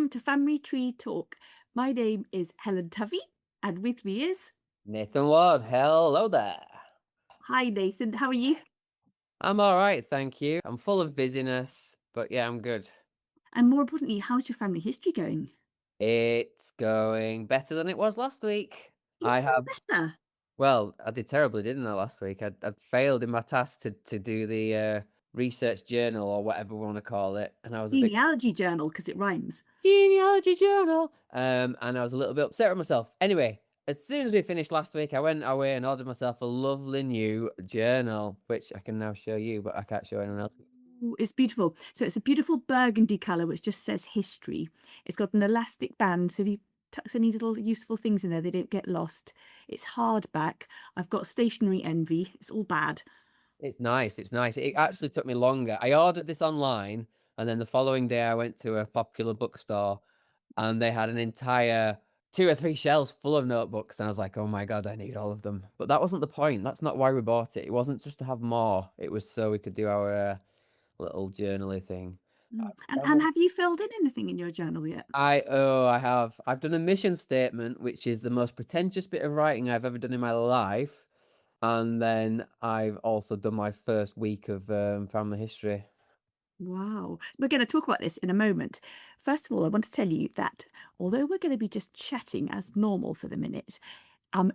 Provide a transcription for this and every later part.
welcome to Family Tree Talk. My name is Helen Tovey, and with me is... Nathan Ward, hello there. Hi Nathan, how are you? I'm all right, thank you. I'm full of busyness, but yeah, I'm good. And more importantly, how's your family history going? It's going better than it was last week. I Even have, better. well, I did terribly, didn't I, last week? I'd failed in my task to do the research journal or whatever we want to call it, and I was a bit Genealogy journal, because it rhymes. genealogy journal. And I was a little bit upset with myself. Anyway, as soon as we finished last week, I went away and ordered myself a lovely new journal, which I can now show you, but I can't show anyone else. Ooh, it's beautiful. So it's a beautiful burgundy colour, which just says history. It's got an elastic band, so if you tuck any little useful things in there, they don't get lost. It's hardback. I've got stationery envy. It's all bad. It's nice. It's nice. It actually took me longer. I ordered this online, and then the following day I went to a popular bookstore, and they had an entire two or three shelves full of notebooks, and I was like, "Oh my God, I need all of them." But that wasn't the point. That's not why we bought it. It wasn't just to have more. It was so we could do our little journaly thing. And have you filled in anything in your journal yet? I have. I've done a mission statement, which is the most pretentious bit of writing I've ever done in my life. And then I've also done my first week of family history. Wow. We're going to talk about this in a moment. First of all, I want to tell you that although we're going to be just chatting as normal for the minute,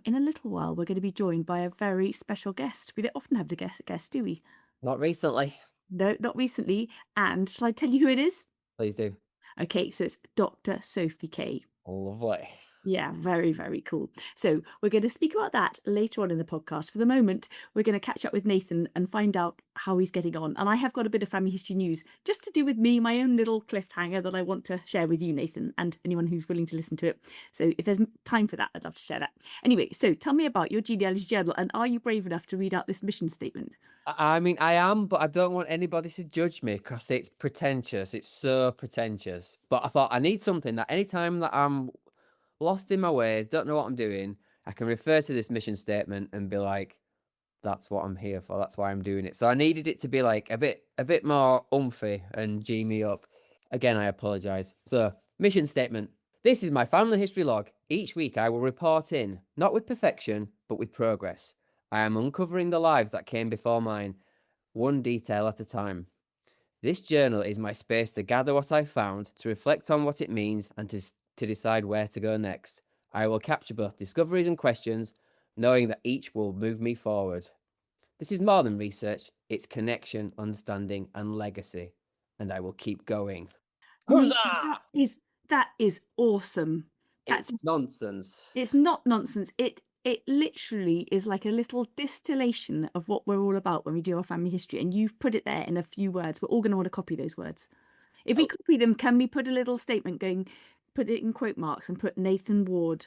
in a little while we're going to be joined by a very special guest. We don't often have the guest, do we? Not recently. No, not recently. And shall I tell you who it is? Please do. Okay, so it's Dr. Sophie Kay. Lovely. Yeah, very, very cool. So we're going to speak about that later on in the podcast. For the moment, we're going to catch up with Nathan and find out how he's getting on. And I have got a bit of family history news just to do with me, my own little cliffhanger that I want to share with you, Nathan, and anyone who's willing to listen to it. So if there's time for that, I'd love to share that. Anyway, so tell me about your genealogy journal, and are you brave enough to read out this mission statement? I mean, I am, but I don't want anybody to judge me because it's pretentious. It's so pretentious. But I thought I need something that anytime that I'm lost in my ways, don't know what I'm doing, I can refer to this mission statement and be like, that's what I'm here for. That's why I'm doing it. So I needed it to be like a bit more umphy and G me up. Again, I apologize. So, mission statement. This is my family history log. Each week I will report in, not with perfection, but with progress. I am uncovering the lives that came before mine, one detail at a time. This journal is my space to gather what I found, to reflect on what it means, and to decide where to go next. I will capture both discoveries and questions, knowing that each will move me forward. This is more than research, it's connection, understanding, and legacy. And I will keep going. Nathan, Huzzah! that is awesome. That's It's nonsense. It's not nonsense. It literally is like a little distillation of what we're all about when we do our family history. And you've put it there in a few words. We're all going to want to copy those words. If we Oh, copy them, can we put a little statement going, put it in quote marks and put Nathan Ward,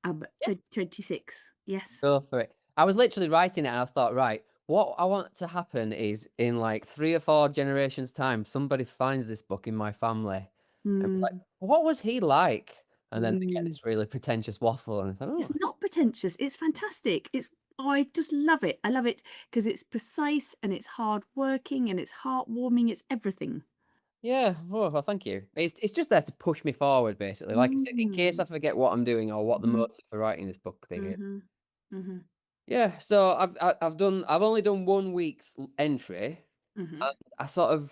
2026? Yes. go for it. I was literally writing it and I thought, right, what I want to happen is in like 3 or 4 generations' time, somebody finds this book in my family and be like, Mm, what was he like? And then they get mm. this really pretentious waffle and I thought, It's oh, not pretentious. It's fantastic. I just love it. I love it because it's precise and it's hard working and it's heartwarming. It's everything. yeah, well, thank you. It's just there to push me forward, basically. Like I said, in case Mm. I forget what I'm doing or what the Mhm. motive for writing this book thing is. Mhm. Mhm. Yeah, so I've only done 1 week's entry. Mhm. And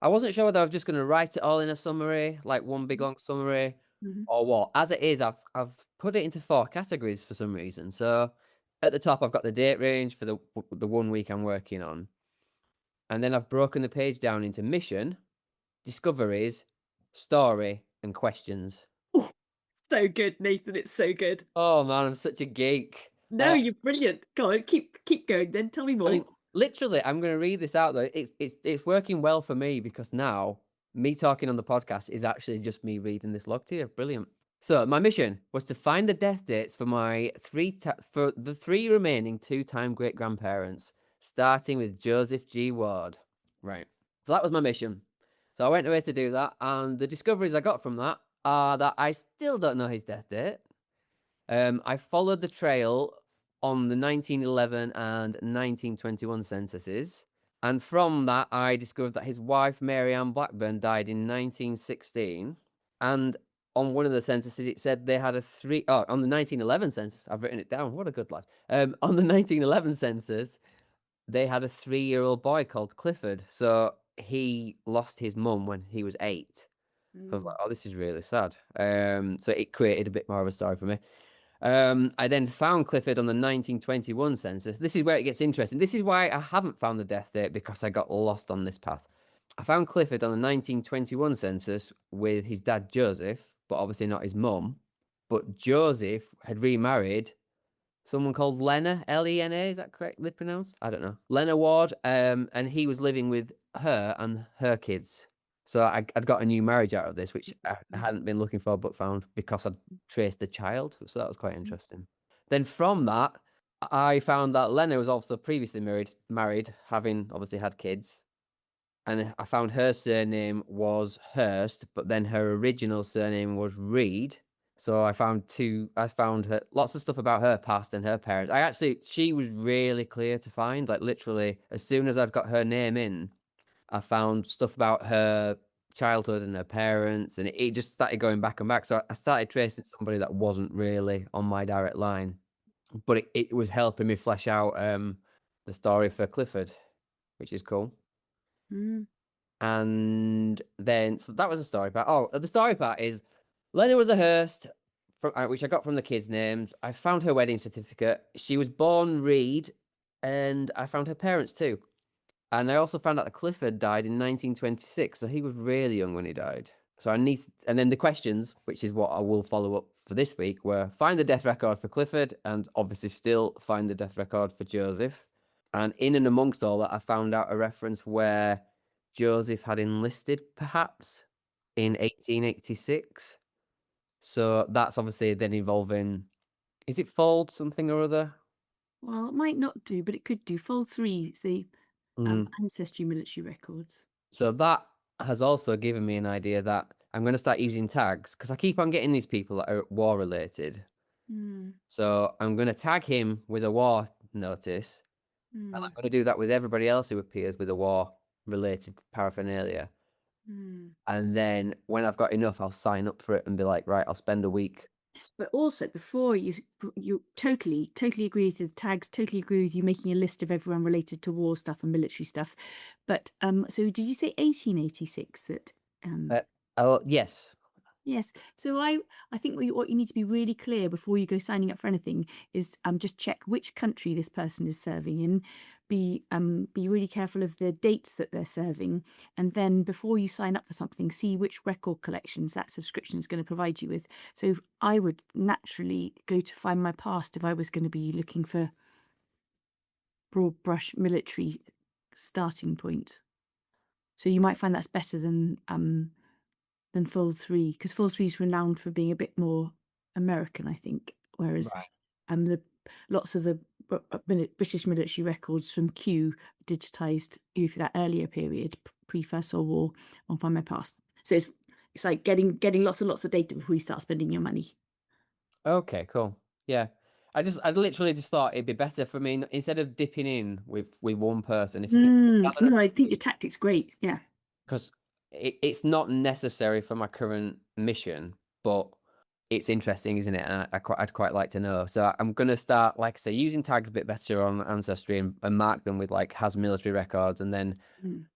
I wasn't sure whether I was just going to write it all in a summary, like one big long summary, Mhm. or what. As it is, I've put it into 4 categories for some reason. So at the top, I've got the date range for the 1 week I'm working on, and then I've broken the page down into mission, discoveries, story, and questions. Oh, so good, Nathan. It's so good. Oh man, I'm such a geek. No, you're brilliant. Go on, keep going. Then tell me I mean, more. literally, I'm going to read this out though. It's working well for me because now me talking on the podcast is actually just me reading this log to you. Brilliant. So my mission was to find the death dates for my for the three remaining two-time great grandparents, starting with Joseph G. Ward. Right. So that was my mission. So I went away to do that, and the discoveries I got from that are that I still don't know his death date. I followed the trail on the 1911 and 1921 censuses. And from that, I discovered that his wife, Mary Ann Blackburn, died in 1916. And on one of the censuses, it said they had a three. Oh, on the 1911 census, I've written it down. What a good lad. On the 1911 census, they had a 3-year-old boy called Clifford. So he lost his mum when he was 8. I was like, Mm. oh, this is really sad. So it created a bit more of a story for me. I then found Clifford on the 1921 census. This is where it gets interesting. This is why I haven't found the death date, because I got lost on this path. I found Clifford on the 1921 census with his dad Joseph, but obviously not his mum. But Joseph had remarried someone called Lena, Lena, is that correctly pronounced? I don't know. Lena Ward, and he was living with her and her kids. So I'd got a new marriage out of this, which I hadn't been looking for, but found because I'd traced a child. So that was quite interesting. Then from that, I found that Lena was also previously married, having obviously had kids. And I found her surname was Hurst, but then her original surname was Reed. So I found her lots of stuff about her past and her parents. She was really clear to find. Like literally, as soon as I'd got her name in, I found stuff about her childhood and her parents, and it just started going back and back. So I started tracing somebody that wasn't really on my direct line, but it was helping me flesh out the story for Clifford, which is cool. Mm. And then, so that was the story part. Oh, the story part is Lena was a Hurst, which I got from the kids' names. I found her wedding certificate. She was born Reed, and I found her parents too. And I also found out that Clifford died in 1926, so he was really young when he died. So and then the questions, which is what I will follow up for this week, were find the death record for Clifford, and obviously still find the death record for Joseph. And in and amongst all that, I found out a reference where Joseph had enlisted, perhaps, in 1886. So that's obviously then involving, is it fold something or other? Well, it might not do, but it could do. Fold 3 is the Mm. ancestry military records. So that has also given me an idea that I'm going to start using tags, because I keep on getting these people that are war related. Mm. So I'm going to tag him with a war notice, and I'm Mm. going to do that with everybody else who appears with a war related paraphernalia. Mm. And then when I've got enough, I'll sign up for it and be like, right, I'll spend a week. But also, before you totally agree with the tags, totally agree with you making a list of everyone related to war stuff and military stuff. But so did you say 1886 that Oh, yes. yes. So I think what you need to be really clear before you go signing up for anything is just check which country this person is serving in. Be really careful of the dates that they're serving, and then before you sign up for something, see which record collections that subscription is going to provide you with. So I would naturally go to Find My Past if I was going to be looking for broad brush military starting point. So you might find that's better than Fold 3, because Fold 3 is renowned for being a bit more American, I think. Whereas Right. the lots of the British military records from Kew digitized for that earlier period, pre First World War, on Find My Past. So it's like getting lots and lots of data before you start spending your money. Okay, cool. Yeah. I literally just thought it'd be better for me instead of dipping in with one person, if No, I think your tactic's great. Yeah. because it's not necessary for my current mission, but it's interesting, isn't it? And I'd quite like to know. So I'm gonna start, like I say, using tags a bit better on Ancestry, and mark them with like has military records, and then Mm.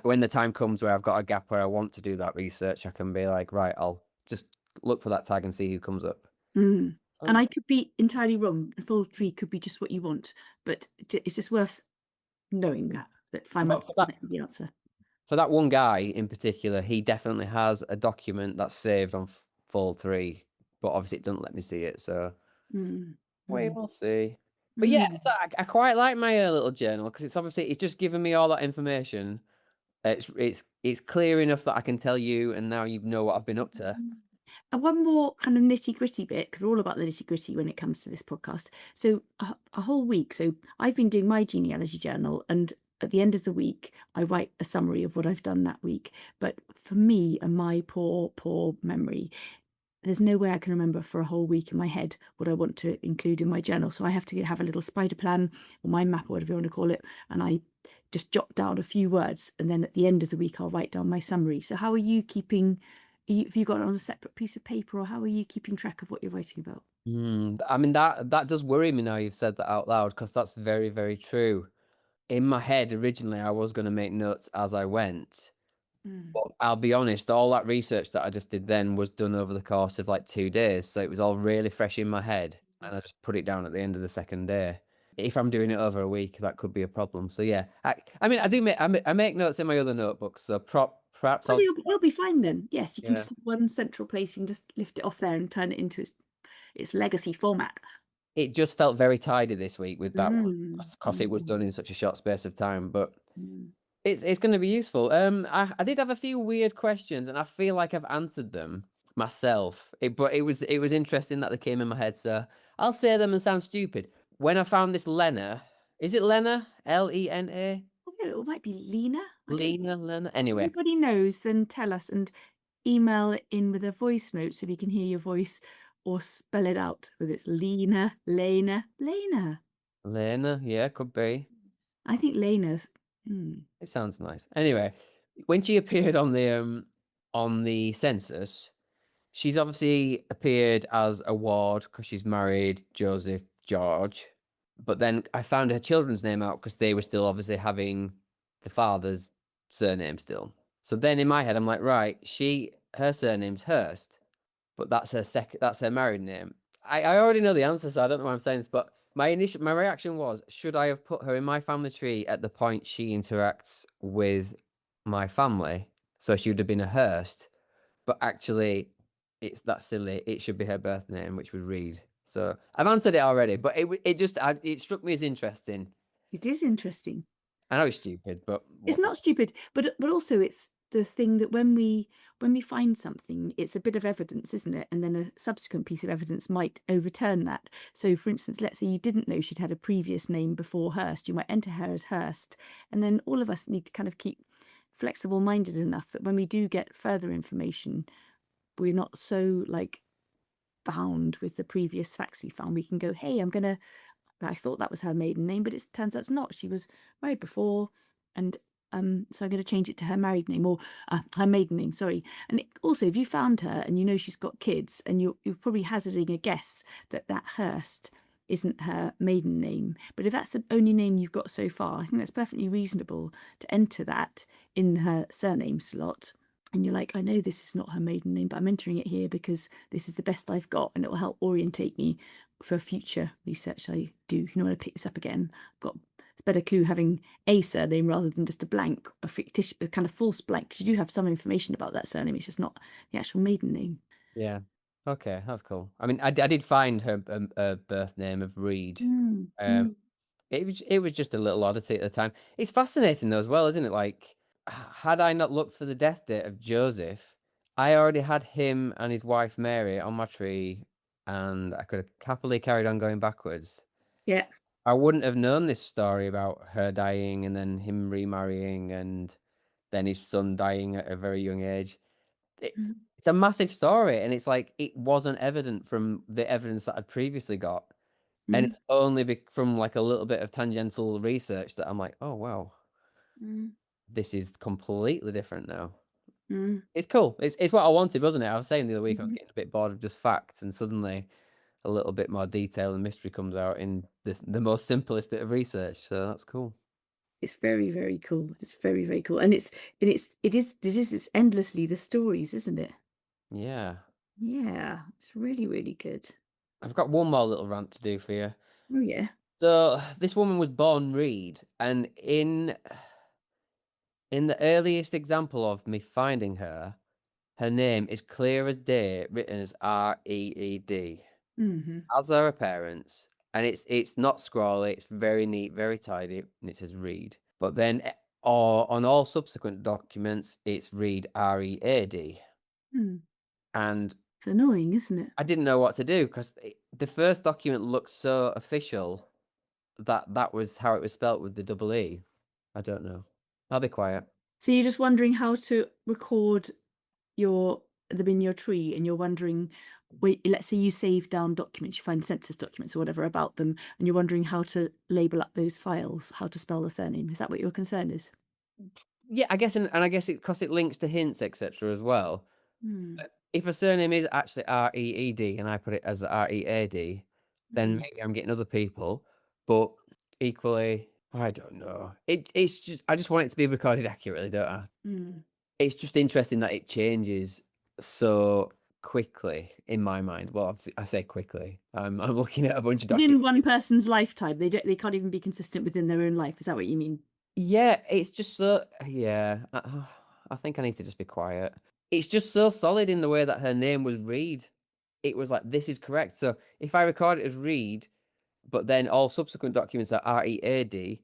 when the time comes where I've got a gap where I want to do that research, I can be like, right, I'll just look for that tag and see who comes up. Mm. And Um, I could be entirely wrong. Fold 3 could be just what you want, but it's just worth knowing that Find My but Past might be the answer. for that one guy in particular, he definitely has a document that's saved on Fold 3, but obviously it doesn't let me see it, so Mm. we Mm. will see. But yeah, Mm. so I quite like my little journal, because it's just giving me all that information. It's clear enough that I can tell you, and now you know what I've been up to. And one more kind of nitty gritty bit, because we're all about the nitty gritty when it comes to this podcast. So a whole week. So I've been doing my genealogy journal, and at the end of the week, I write a summary of what I've done that week. But for me and my poor memory, there's no way I can remember for a whole week in my head what I want to include in my journal. So I have to have a little spider plan or mind map or whatever you want to call it. And I just jot down a few words. And then at the end of the week, I'll write down my summary. So how are you keeping have you got it on a separate piece of paper, or how are you keeping track of what you're writing about? I mean, that does worry me now you've said that out loud, because that's very, very true. In my head, originally, I was going to make notes as I went. Mm. But I'll be honest, all that research that I just did then was done over the course of like 2 days. So it was all really fresh in my head. And I just put it down at the end of the second day. If I'm doing it over a week, that could be a problem. So yeah, I mean, I do make, I make notes in my other notebooks. So perhaps Well, I'll, you'll be fine then. Yes, you can yeah. just have one central place. You can just lift it off there and turn it into its legacy format. It just felt very tidy this week with that one, Mm, because it was mm, done in such a short space of time. But mm. it's going to be useful. I did have a few weird questions, and I feel like I've answered them myself. But it was interesting that they came in my head. So I'll say them and sound stupid. When I found this Lena, is it Lena? Lena? I don't know, it might be Lena. I don't. Lena. Anyway, Anybody knows, then tell us and email it in with a voice note so we can hear your voice, or spell it out whether it's Lena, Lena, Lena. Lena. Yeah, could be. I think Lena's. Hmm. It sounds nice. Anyway, when she appeared on the census, she's obviously appeared as a ward because she's married Joseph George. But then I found her children's name out because they were still obviously having the father's surname still. So then in my head, I'm like, right, her surname's Hurst, but that's her married name. I already know the answer, so I don't know why I'm saying this, but my reaction was, should I have put her in my family tree at the point she interacts with my family? So she would have been a Hurst, but actually it's that silly. It should be her birth name, which was Reed. So I've answered it already, but it struck me as interesting. It is interesting. I know it's stupid, but It's not stupid, but also it's the thing that when we find something, it's a bit of evidence, isn't it? And then a subsequent piece of evidence might overturn that. So, for instance, let's say you didn't know she'd had a previous name before Hurst, you might enter her as Hurst, and then all of us need to kind of keep flexible minded enough that when we do get further information, we're not so like bound with the previous facts we found. We can go, hey, I thought that was her maiden name, but it turns out it's not. She was married before, and so I'm going to change it to her married name, or her maiden name. Sorry. And also, if you found her and you know she's got kids, and you're probably hazarding a guess that Hurst isn't her maiden name, but if that's the only name you've got so far, I think that's perfectly reasonable to enter that in her surname slot. And you're like, I know this is not her maiden name, but I'm entering it here because this is the best I've got, and it will help orientate me for future research I do. You know, when I pick this up again, I've got a better clue having a surname rather than just a blank, a fictitious, a kind of false blank, because you do have some information about that surname. It's just not the actual maiden name. yeah. Okay, that's cool. I mean, I did find her birth name of Reed. Mm, Um, mm. it was just a little oddity at the time. It's fascinating though as well, isn't it? Like, had I not looked for the death date of Joseph, I already had him and his wife Mary on my tree, and I could have happily carried on going backwards. Yeah. I wouldn't have known this story about her dying and then him remarrying and then his son dying at a very young age. It's Mm, it's a massive story, and it's like it wasn't evident from the evidence that I'd previously got. And mm, it's only from like a little bit of tangential research that I'm like, oh wow, mm, this is completely different now. mm, It's cool. It's what I wanted, wasn't it? I was saying the other week I was mm. getting a bit bored of just facts, and suddenly a little bit more detail and mystery comes out in the most simplest bit of research. So that's cool. It's very, very cool. It's very, very cool. And it's endlessly the stories, isn't it? Yeah. Yeah, it's really, really good. I've got one more little rant to do for you. Oh yeah. So this woman was born Reed, and in the earliest example of me finding her, her name is clear as day, written as Reed, Mm-hmm. as are her parents, and it's not scrawly, it's very neat, very tidy, and it says Reed. But then, or on all subsequent documents, it's Reed Read, Mm. and It's annoying, isn't it? I didn't know what to do because the first document looked so official that was how it was spelt with the double E. I don't know. I'll be quiet. So you're just wondering how to record them in your tree, and you're wondering, wait, let's say you save down documents, you find census documents or whatever about them, and you're wondering how to label up those files, how to spell the surname. Is that what your concern is? Yeah, I guess, and I guess it because it links to hints, etc. as well. Hmm. If a surname is actually Reed and I put it as Read, then Hmm. maybe I'm getting other people. But equally, I don't know. It's just I just want it to be recorded accurately, don't I? Hmm. It's just interesting that it changes so quickly in my mind. Well, obviously, I say quickly. I'm looking at a bunch of Within documents. one person's lifetime, they can't even be consistent within their own life. Is that what you mean? Yeah, it's just so. Yeah, I think I need to just be quiet. It's just so solid in the way that her name was Reed. It was like this is correct. So if I record it as Reed, but then all subsequent documents are Read,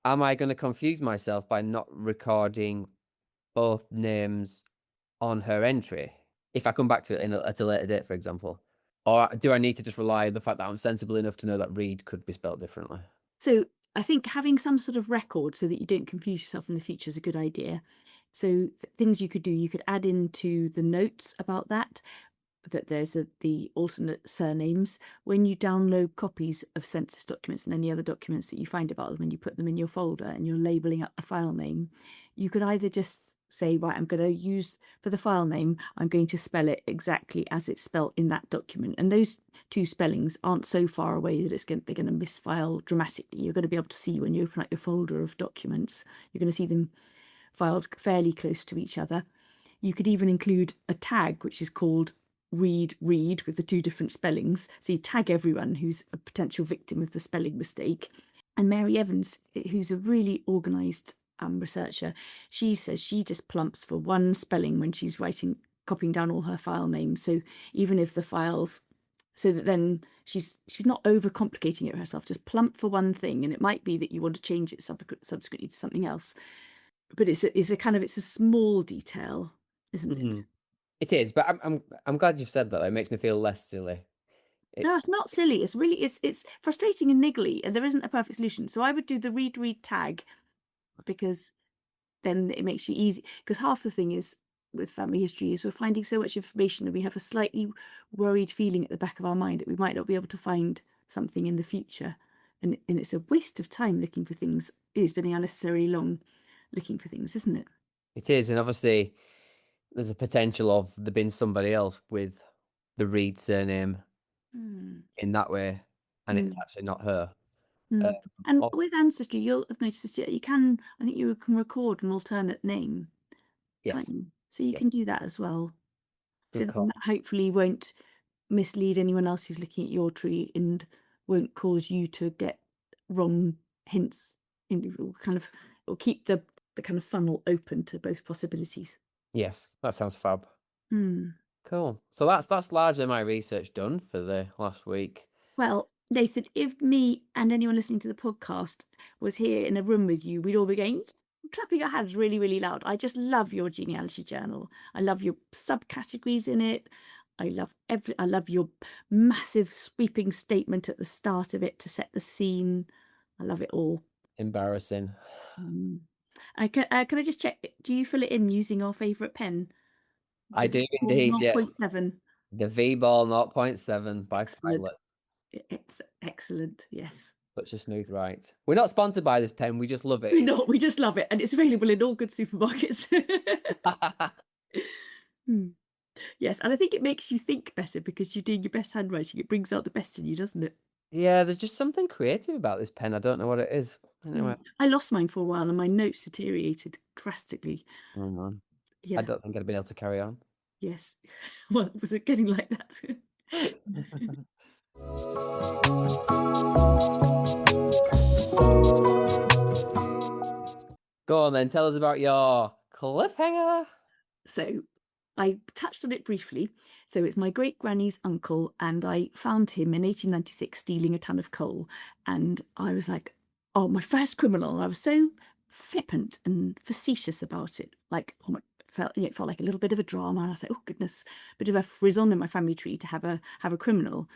am I going to confuse myself by not recording both names on her entry if I come back to it at a later date, for example? Or do I need to just rely on the fact that I'm sensible enough to know that Reed could be spelled differently? So I think having some sort of record so that you don't confuse yourself in the future is a good idea. So things you could do, you could add into the notes about that there's the alternate surnames. When you download copies of census documents and any other documents that you find about them, when you put them in your folder and you're labeling up the file name, you could either just say, right, I'm going to use for the file name, I'm going to spell it exactly as it's spelled in that document. And those two spellings aren't so far away that they're going to misfile dramatically. You're going to be able to see when you open up your folder of documents, you're going to see them filed fairly close to each other. You could even include a tag which is called read with the two different spellings. So you tag everyone who's a potential victim of the spelling mistake. And Mary Evans, who's a really organised researcher, she says she just plumps for one spelling when she's copying down all her file names. So even if the files, so that then she's not overcomplicating it herself, just plump for one thing. And it might be that you want to change it subsequently to something else. But it's a small detail, isn't it? Mhm. It is, but I'm glad you've said that. It makes me feel less silly. No, It's it's not silly. It's really it's frustrating and niggly, and there isn't a perfect solution. So I would do the read tag because then it makes you easy. Because half the thing is with family history is we're finding so much information and we have a slightly worried feeling at the back of our mind that we might not be able to find something in the future. And it's a waste of time looking for things, spending unnecessarily long looking for things, isn't it? it is, and obviously there's a potential of there being somebody else with the Reed surname Mm. in that way, and it's Mm. actually not her. Um, Mm. And oh, with Ancestry, you'll have noticed this, you can, I think you can record an alternate name, can't yes, you? So you yes, can do that as well. So good then call. that hopefully won't mislead anyone else who's looking at your tree and won't cause you to get wrong hints. It will keep the kind of funnel open to both possibilities. Yes, that sounds fab. Hmm. Cool. So that's largely my research done for the last week. Well, Nathan, if me and anyone listening to the podcast was here in a room with you, we'd all be going, clapping our hands really, really loud. I just love your genealogy journal. I love your subcategories in it. I love your massive sweeping statement at the start of it to set the scene. I love it all. Embarrassing. Mm. Can I just check? Do you fill it in using our favourite pen, I the do Ball indeed, yes. 0.7? The V-Ball 0.7 by Excellent. Pilot. It's excellent. Yes. Such a smooth write. We're not sponsored by this pen, we just love it. We're not, we just love it, and it's available in all good supermarkets. Hmm. Yes, and I think it makes you think better because you're doing your best handwriting. It brings out the best in you, doesn't it? Yeah, there's just something creative about this pen. I don't know what it is. Anyway, I lost mine for a while, and my notes deteriorated drastically. oh man. I Yeah, don't think I'd been able to carry on. yes. Well, was it getting like that? Go on then, tell us about your cliffhanger. So I touched on it briefly. So it's my great granny's uncle, and I found him in 1896 stealing a ton of coal. And I was like, oh, my first criminal. And I was so flippant and facetious about it. Like, oh my, it felt like a little bit of a drama. And I was like, oh goodness, bit of a frisson in my family tree to have a criminal.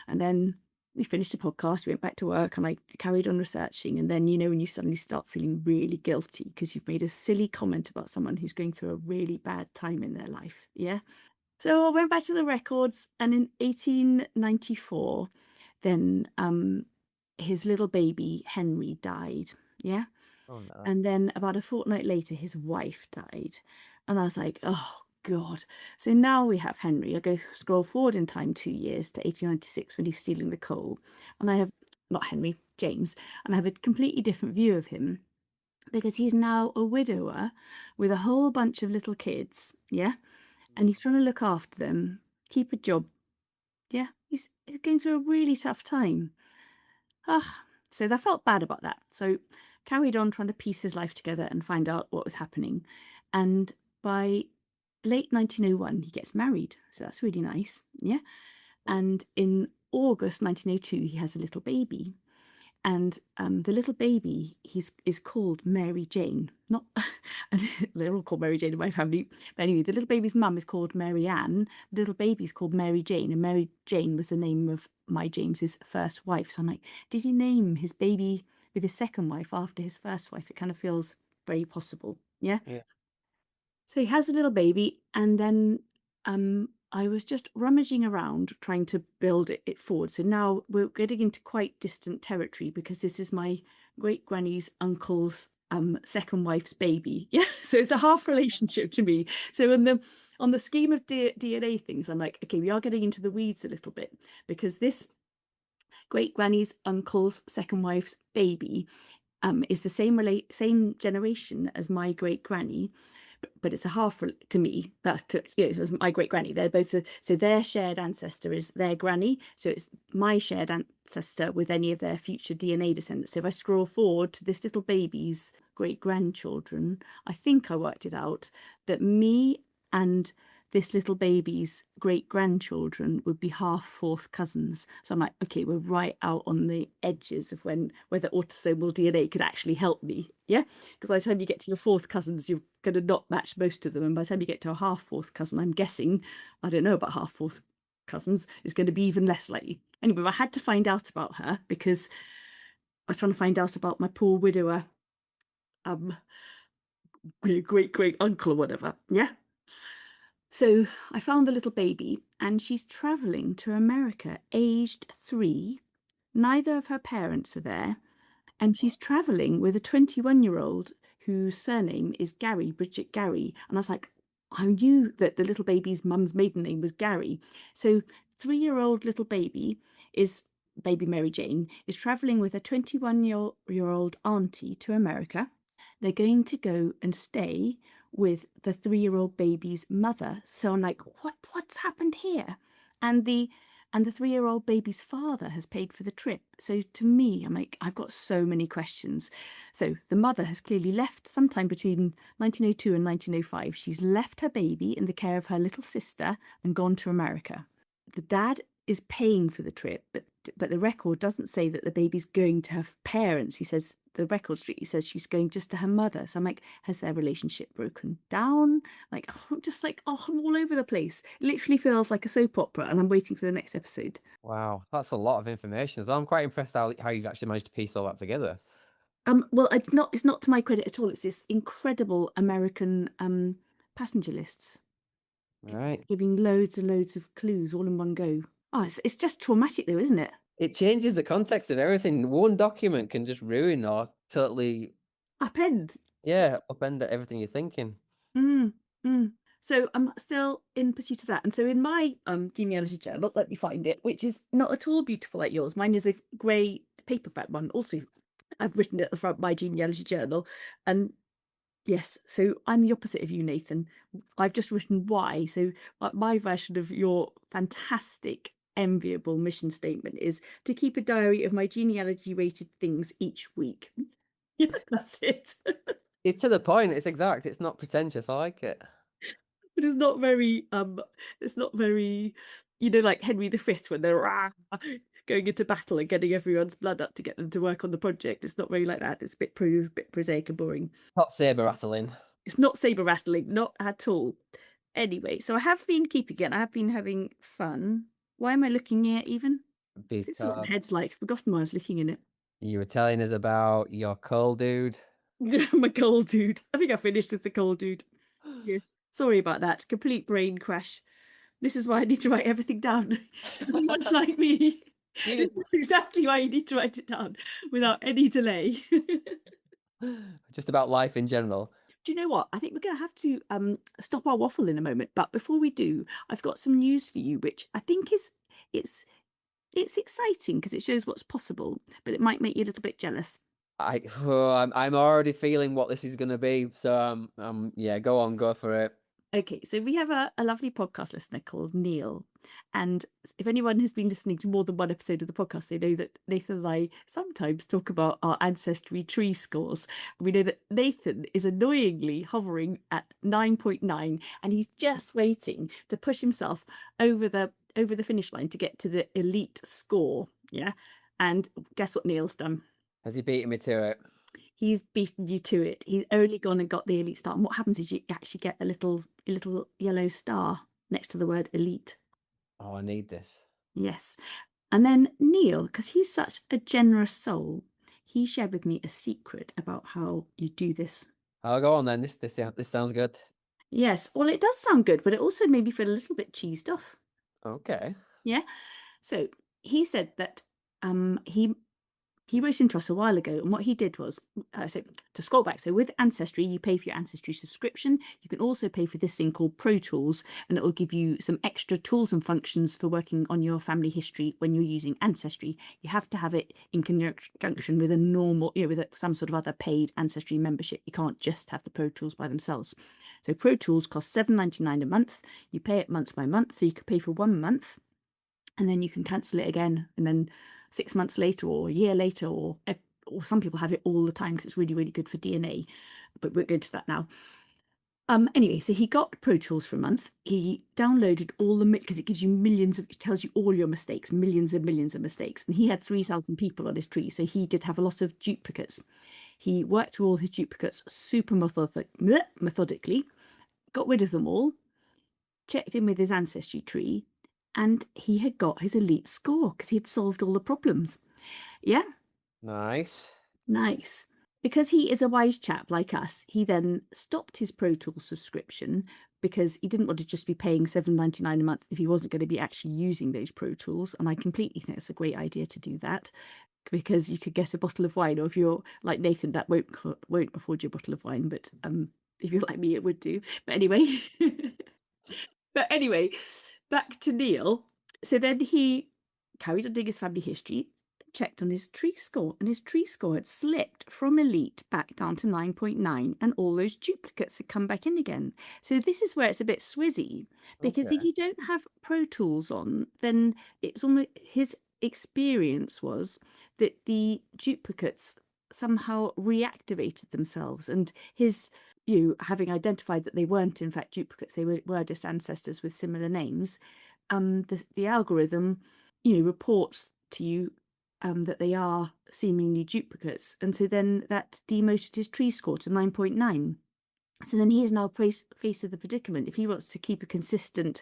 And then we finished the podcast, we went back to work, and I carried on researching. And then, when you suddenly start feeling really guilty because you've made a silly comment about someone who's going through a really bad time in their life. Yeah. So I went back to the records, and in 1894, then his little baby Henry died. Yeah. Oh no. And then about a fortnight later, his wife died. And I was like, oh God. So now we have Henry. I go scroll forward in time 2 years to 1896 when he's stealing the coal. And I have, not Henry, James, and I have a completely different view of him because he's now a widower with a whole bunch of little kids. Yeah. And he's trying to look after them, keep a job. Yeah. He's going through a really tough time. Ah, so I felt bad about that. So carried on trying to piece his life together and find out what was happening. And by late 1901, he gets married. So that's really nice. Yeah. And in August 1902, he has a little baby. And the little baby is called Mary Jane. Not, and they're all called Mary Jane in my family. But anyway, the little baby's mum is called Mary Ann. The little baby's called Mary Jane, and Mary Jane was the name of my James's first wife. So I'm like, did he name his baby with his second wife after his first wife? It kind of feels very possible. Yeah. Yeah. So he has a little baby, and then I was just rummaging around trying to build it forward. So now we're getting into quite distant territory because this is my great granny's uncle's second wife's baby. Yeah, so it's a half relationship to me. So on the scheme of DNA things, I'm like, okay, we are getting into the weeds a little bit because this great granny's uncle's second wife's baby is the same generation as my great granny, but it's a half to me. That it was my great granny. They're both so their shared ancestor is their granny. So it's my shared ancestor with any of their future DNA descendants. So if I scroll forward to this little baby's great grandchildren, I think I worked it out that me and this little baby's great grandchildren would be half fourth cousins. So I'm like, okay, we're right out on the edges of whether autosomal DNA could actually help me. Yeah. Because by the time you get to your fourth cousins, you're going to not match most of them. And by the time you get to a half fourth cousin, I'm guessing, I don't know about half fourth cousins, is going to be even less likely. Anyway, I had to find out about her because I was trying to find out about my poor widower, um, great great uncle or whatever. Yeah. So I found the little baby, and she's traveling to America, aged 3. Neither of her parents are there, and she's traveling with a 21-year-old whose surname is Gary, Bridget Gary. And I was like, I knew that the little baby's mum's maiden name was Gary. So 3-year-old little baby is baby Mary Jane is traveling with a 21-year-old auntie to America. They're going to go and stay with the 3-year-old baby's mother. So I'm like, what's happened here? And the 3-year-old baby's father has paid for the trip. So to me, I'm like, I've got so many questions. So the mother has clearly left sometime between 1902 and 1905. She's left her baby in the care of her little sister and gone to America. The dad is paying for the trip, but the record doesn't say that the baby's going to have parents. He says the record strictly says she's going just to her mother. So I'm like, has their relationship broken down? Like, I'm just like, oh, I'm all over the place. It literally feels like a soap opera, and I'm waiting for the next episode. Wow, that's a lot of information as well. I'm quite impressed how you've actually managed to piece all that together. Well, it's not to my credit at all. It's this incredible American passenger lists All right. giving loads and loads of clues all in one go. Oh, it's just traumatic though, isn't it? It changes the context of everything. One document can just ruin or totally, Upend. yeah, upend everything you're thinking. Mm, mm. So I'm still in pursuit of that. And so in my genealogy journal, let me find it, which is not at all beautiful like yours. Mine is a grey paperback one. Also, I've written at the front my genealogy journal. And yes, so I'm the opposite of you, Nathan. I've just written why. So my version of your fantastic, enviable mission statement is to keep a diary of my genealogy rated things each week. Yeah, that's it. It's to the point. It's exact. It's not pretentious. I like it. But it's not very, like Henry V when they're going into battle and getting everyone's blood up to get them to work on the project. It's not very like that. It's a bit prosaic and boring. Hot saber rattling It's not saber rattling, not at all. Anyway, so I have been keeping it. I have been having fun. Why am I looking here even? This is what the because head's like. I've forgotten why I was looking in it. you were telling us about your coal dude. My cold dude. I think I finished with the cold dude. Yes. Sorry about that. Complete brain crash. This is why I need to write everything down. Much like me. You This is exactly why you need to write it down without any delay. just about life in general. Do you know what? I think we're going to have to stop our waffle in a moment. But before we do, I've got some news for you, which I think is it's it's exciting because it shows what's possible, but it might make you a little bit jealous. I'm already feeling what this is gonna be. So yeah, go on, go for it. Okay, so we have a lovely podcast listener called Neil. And if anyone has been listening to more than one episode of the podcast, they know that Nathan and I sometimes talk about our ancestry tree scores. We know that Nathan is annoyingly hovering at 9.9, and he's just waiting to push himself over the finish line to get to the elite score. Yeah. And guess what Neil's done? Has he beaten me to it? He's beaten you to it. He's only gone and got the elite star. And what happens is you actually get a little yellow star next to the word elite. Oh, I need this. Yes. And then Neil, because he's such a generous soul, he shared with me a secret about how you do this. I'll go on then. This sounds good. Yes, well, it does sound good, but it also made me feel a little bit cheesed off. Okay. Yeah. So he said that he wrote into us a while ago, and what he did was, so to scroll back, so with Ancestry, you pay for your Ancestry subscription. You can also pay for this thing called Pro Tools, and it will give you some extra tools and functions for working on your family history when you're using Ancestry. You have to have it in conjunction with a normal, with some sort of other paid Ancestry membership. You can't just have the Pro Tools by themselves. So Pro Tools cost $7.99 a month. You pay it month by month, so you could pay for 1 month, and then you can cancel it again, and then 6 months later or a year later, or some people have it all the time because it's really, really good for DNA. But we'll go into that now. Anyway, so he got Pro Tools for a month. He downloaded all the, because it gives you it tells you all your mistakes, millions and millions of mistakes. And he had 3,000 people on his tree, so he did have a lot of duplicates. He worked through all his duplicates super methodically, got rid of them all, checked in with his ancestry tree, and he had got his elite score because he had solved all the problems. Yeah, Nice. nice. Because he is a wise chap like us, he then stopped his Pro Tools subscription because he didn't want to just be paying $7.99 a month if he wasn't going to be actually using those Pro Tools. And I completely think it's a great idea to do that, because you could get a bottle of wine, or if you're like Nathan, that won't afford you a bottle of wine, but if you're like me, it would do. But anyway, But anyway, back to Neil. So then he carried on doing his family history, checked on his tree score, and his tree score had slipped from elite back down to 9.9, and all those duplicates had come back in again. So this is where it's a bit swizzy, because if Okay. you don't have Pro Tools on, then it's almost, his experience was that the duplicates somehow reactivated themselves, and his, having identified that they weren't in fact duplicates, they were just ancestors with similar names, the algorithm, reports to you that they are seemingly duplicates, and so then that demoted his tree score to 9.9. So then he is now faced with the predicament. If he wants to keep a consistent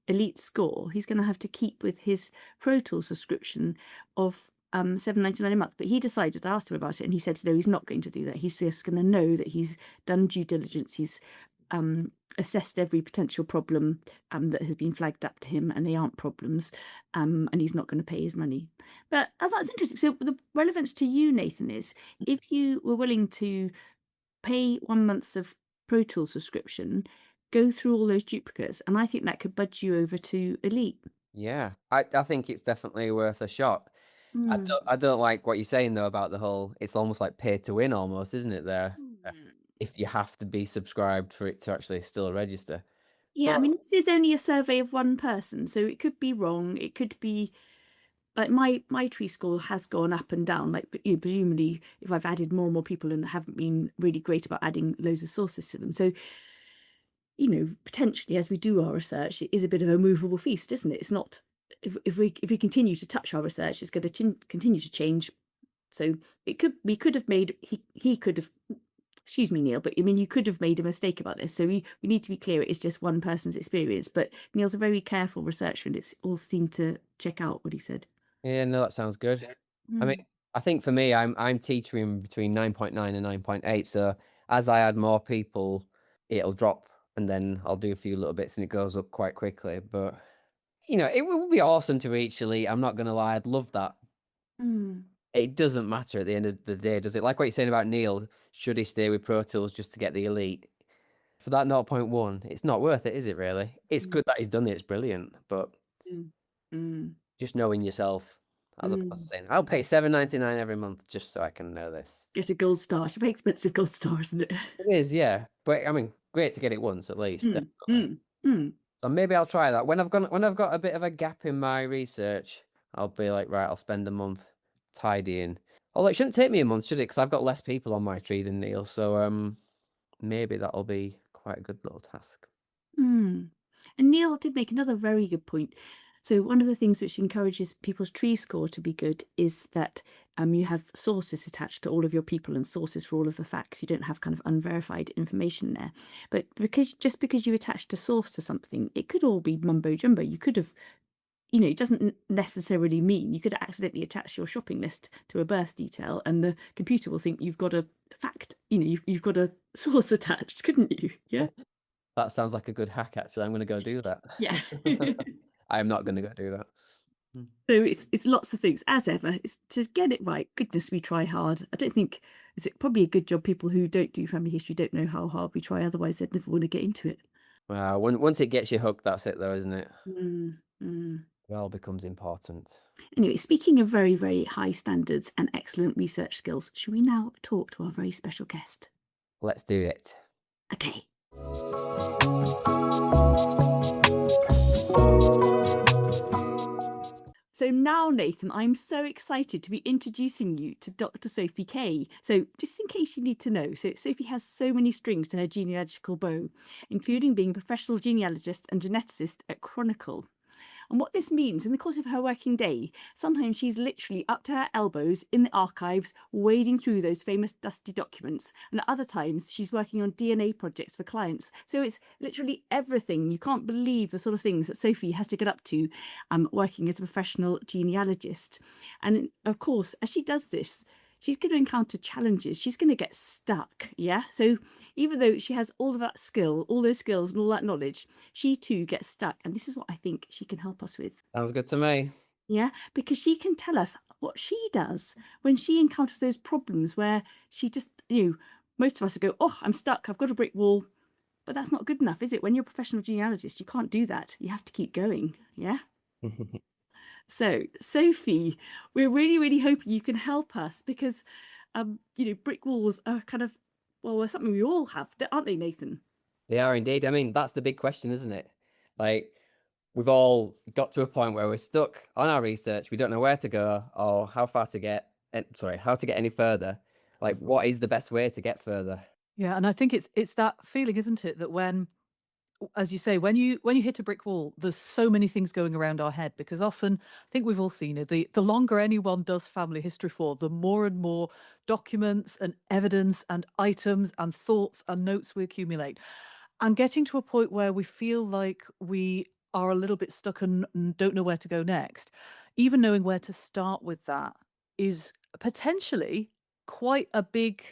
elite score, he's going to have to keep with his Pro Tools subscription of $7.99 a month. But he decided, I asked him about it, and he said, no, he's not going to do that. He's just going to know that he's done due diligence. He's assessed every potential problem that has been flagged up to him, and they aren't problems, and he's not going to pay his money. But that's interesting. So the relevance to you, Nathan, is if you were willing to pay 1 month's of Pro Tools subscription, go through all those duplicates, and I think that could budge you over to Elite. Yeah. I think it's definitely worth a shot. Mm. I don't like what you're saying though about the whole. It's almost like pay to win, almost, isn't it? There, if you have to be subscribed for it to actually still register. Yeah, I But mean, this is only a survey of one person, so it could be wrong. It could be like my tree score has gone up and down. Like, presumably, if I've added more and more people and haven't been really great about adding loads of sources to them, so potentially as we do our research, it is a bit of a movable feast, isn't it? It's not, if we continue to touch our research, it's going to continue to change. So we could have made, he could have, excuse me, Neil, but I mean, you could have made a mistake about this. So we need to be clear, it is just one person's experience. But Neil's a very careful researcher, and it's all seemed to check out what he said. yeah, no, that sounds good. I mean, Mm. I think for me, I'm teetering between 9.9 and 9.8. So as I add more people, it'll drop, and then I'll do a few little bits, and it goes up quite quickly. But it would be awesome to reach elite. I'm not gonna lie, I'd love that. Mm. it doesn't matter at the end of the day, does it? Like what you're saying about Neil, should he stay with Pro Tools just to get the elite? For that 0.1, it's not worth it, is it really? It's Mm, good that he's done it, it's brilliant, but mm, mm, just knowing yourself, as opposed to mm. saying, I'll pay 7.99 every month just so I can know this. Get a gold star. It's a very expensive gold star, isn't it? It is, yeah. But I mean, great to get it once at least, Mm, definitely. mm, mm. So maybe I'll try that. When I've got a bit of a gap in my research, I'll be like, right, I'll spend a month tidying. Although it shouldn't take me a month, should it? Because I've got less people on my tree than Neil. So maybe that'll be quite a good little task. Mm. And Neil did make another very good point. So one of the things which encourages people's tree score to be good is that you have sources attached to all of your people and sources for all of the facts. You don't have kind of unverified information there. But because you attached a source to something, it could all be mumbo jumbo. You could have, it doesn't necessarily mean you could accidentally attach your shopping list to a birth detail, and the computer will think you've got a fact. You've got a source attached, couldn't you? Yeah. That sounds like a good hack, actually. I'm going to go do that. Yeah. I am not going to go do that. Mm. So it's lots of things, as ever. It's to get it right. Goodness, we try hard. I don't think is it probably a good job. People who don't do family history don't know how hard we try. Otherwise, they'd never want to get into it. Well, once it gets you hooked, that's it, though, isn't it? Mm, mm. It all becomes important. Anyway, speaking of very, very high standards and excellent research skills, shall we now talk to our very special guest? Let's do it. Okay. So now, Nathan, I'm so excited to be introducing you to Dr. Sophie Kay. So just in case you need to know, so Sophie has so many strings to her genealogical bow, including being a professional genealogist and geneticist at Chronicle. And what this means in the course of her working day, sometimes she's literally up to her elbows in the archives, wading through those famous dusty documents. And at other times, she's working on DNA projects for clients. So it's literally everything. You can't believe the sort of things that Sophie has to get up to working as a professional genealogist. And of course, as she does this, she's going to encounter challenges. She's going to get stuck. Yeah. So even though she has all of that skill, all those skills and all that knowledge, she too gets stuck. And this is what I think she can help us with. Sounds good to me. Yeah. Because she can tell us what she does when she encounters those problems where she just, most of us would go, oh, I'm stuck. I've got a brick wall. But that's not good enough, is it? When you're a professional genealogist, you can't do that. You have to keep going. Yeah. So, Sophie, we're really, really hoping you can help us because, brick walls are kind of, well, they're something we all have, aren't they, Nathan? They are indeed. I mean, that's the big question, isn't it? Like, we've all got to a point where we're stuck on our research. We don't know where to go or how far to get, how to get any further. Like, what is the best way to get further? Yeah, and I think it's that feeling, isn't it, that when, as you say, when you hit a brick wall, there's so many things going around our head because often, I think we've all seen it, the longer anyone does family history for, the more and more documents and evidence and items and thoughts and notes we accumulate. And getting to a point where we feel like we are a little bit stuck and don't know where to go next, even knowing where to start with that is potentially quite a big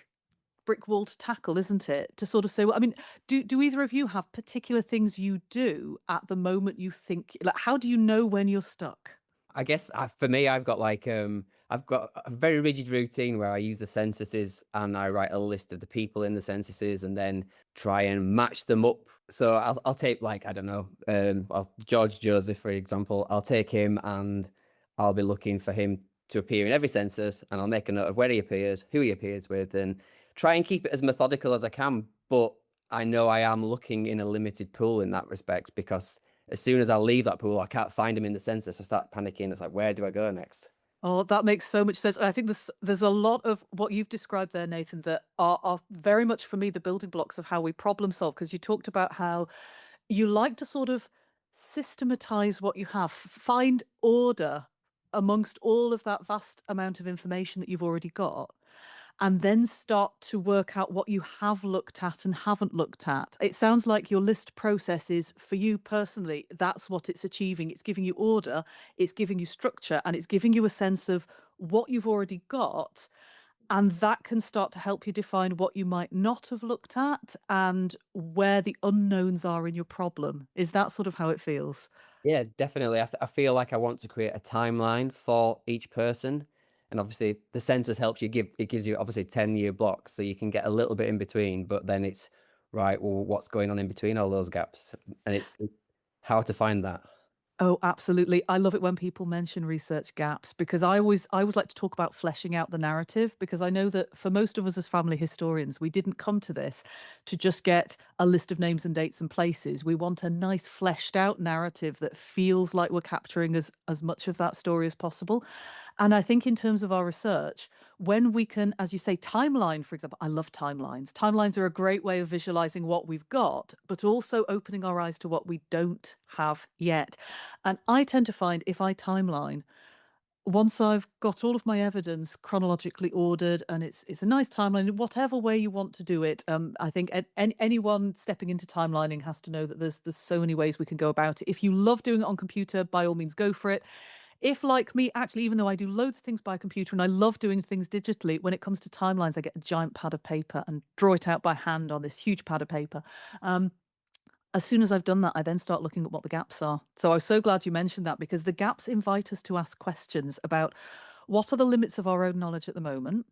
brick wall to tackle, isn't it? To sort of say, well, I mean, do either of you have particular things you do at the moment you think, like, how do you know when you're stuck? I guess for me, I've got I've got a very rigid routine where I use the censuses and I write a list of the people in the censuses and then try and match them up. So I'll take like, I don't know, George Joseph, for example, I'll take him and I'll be looking for him to appear in every census and I'll make a note of where he appears, who he appears with, and try and keep it as methodical as I can. But I know I am looking in a limited pool in that respect because as soon as I leave that pool, I can't find him in the census. I start panicking. It's like, where do I go next? Oh, that makes so much sense. I think there's a lot of what you've described there, Nathan, that are very much for me the building blocks of how we problem solve. Because you talked about how you like to sort of systematize what you have, find order amongst all of that vast amount of information that you've already got, and then start to work out what you have looked at and haven't looked at. It sounds like your list process is, for you personally, that's what it's achieving. It's giving you order, it's giving you structure, and it's giving you a sense of what you've already got. And that can start to help you define what you might not have looked at and where the unknowns are in your problem. Is that sort of how it feels? Yeah, definitely. I feel like I want to create a timeline for each person. And obviously the census helps you it gives you obviously 10-year blocks, so you can get a little bit in between, but then it's right, well, what's going on in between all those gaps? And it's how to find that. Oh, absolutely. I love it when people mention research gaps because I always like to talk about fleshing out the narrative because I know that for most of us as family historians, we didn't come to this to just get a list of names and dates and places. We want a nice fleshed out narrative that feels like we're capturing as much of that story as possible. And I think in terms of our research, when we can, as you say, timeline, for example, I love timelines. Timelines are a great way of visualizing what we've got, but also opening our eyes to what we don't have yet. And I tend to find if I timeline, once I've got all of my evidence chronologically ordered and it's a nice timeline, whatever way you want to do it, I think anyone stepping into timelining has to know that there's so many ways we can go about it. If you love doing it on computer, by all means, go for it. If, like me, actually, even though I do loads of things by computer and I love doing things digitally, when it comes to timelines, I get a giant pad of paper and draw it out by hand on this huge pad of paper. Um, as soon as I've done that, I then start looking at what the gaps are. So I was so glad you mentioned that because the gaps invite us to ask questions about what are the limits of our own knowledge at the moment?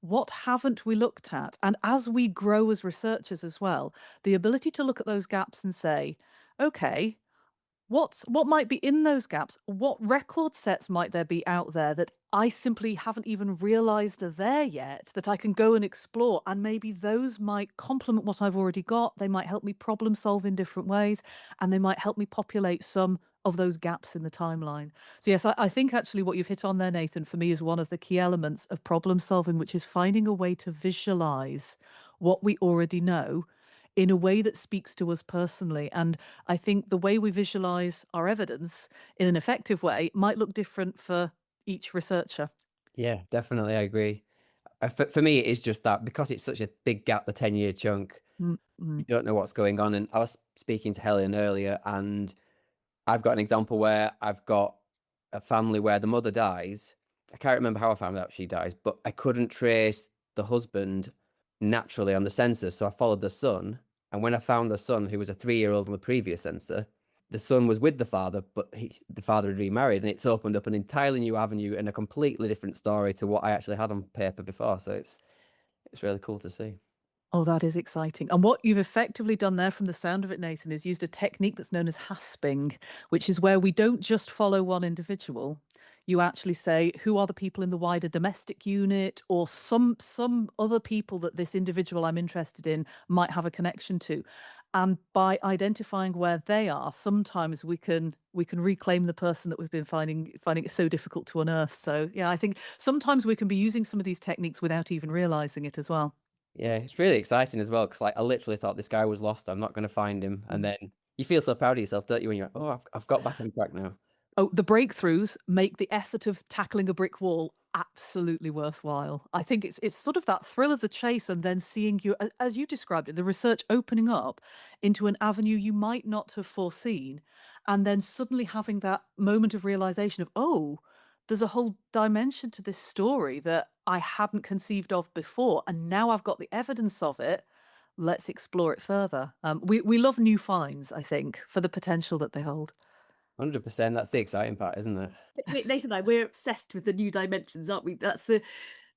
What haven't we looked at? And as we grow as researchers as well, the ability to look at those gaps and say, okay, what might be in those gaps? What record sets might there be out there that I simply haven't even realized are there yet that I can go and explore? And maybe those might complement what I've already got. They might help me problem solve in different ways, and they might help me populate some of those gaps in the timeline. So, yes, I think actually what you've hit on there, Nathan, for me is one of the key elements of problem solving, which is finding a way to visualize what we already know in a way that speaks to us personally. And I think the way we visualize our evidence in an effective way might look different for each researcher. Yeah, definitely, I agree. For me, it is just that because it's such a big gap, the 10-year chunk, Mm, mm. you don't know what's going on. And I was speaking to Helen earlier, and I've got an example where I've got a family where the mother dies. I can't remember how I found out she dies, but I couldn't trace the husband naturally on the census. So I followed the son. And when I found the son, who was a 3-year-old on the previous census, the son was with the father, but the father had remarried. And it's opened up an entirely new avenue and a completely different story to what I actually had on paper before. So it's really cool to see. Oh, that is exciting. And what you've effectively done there from the sound of it, Nathan, is used a technique that's known as hasping, which is where we don't just follow one individual. You actually say who are the people in the wider domestic unit or some other people that this individual I'm interested in might have a connection to. And by identifying where they are, sometimes we can reclaim the person that we've been finding it so difficult to unearth. So yeah, I think sometimes we can be using some of these techniques without even realizing it as well. Yeah, it's really exciting as well because like I literally thought this guy was lost. I'm not going to find him, and then you feel so proud of yourself, don't you? When you're like, oh, I've got back on track now. Oh, the breakthroughs make the effort of tackling a brick wall absolutely worthwhile. I think it's sort of that thrill of the chase and then seeing you, as you described it, the research opening up into an avenue you might not have foreseen, and then suddenly having that moment of realization of, oh, there's a whole dimension to this story that I hadn't conceived of before, and now I've got the evidence of it. Let's explore it further. We love new finds, I think, for the potential that they hold. 100%. That's the exciting part, isn't it? Nathan and I, we're obsessed with the new dimensions, aren't we? That's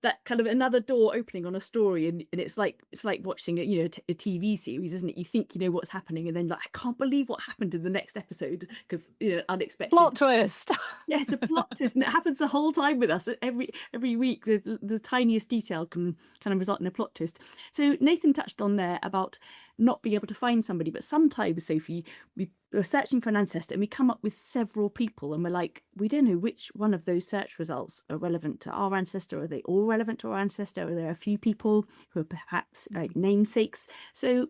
that kind of another door opening on a story, and it's like watching a TV series, isn't it? You think you know what's happening, and then like I can't believe what happened in the next episode because unexpected. Plot twist. Yeah, it's a plot twist, and it happens the whole time with us. Every week, the tiniest detail can kind of result in a plot twist. So Nathan touched on there about not being able to find somebody, but sometimes, Sophie, we're searching for an ancestor and we come up with several people, and we're like, we don't know which one of those search results are relevant to our ancestor. Are they all relevant to our ancestor? Are there a few people who are perhaps like namesakes? So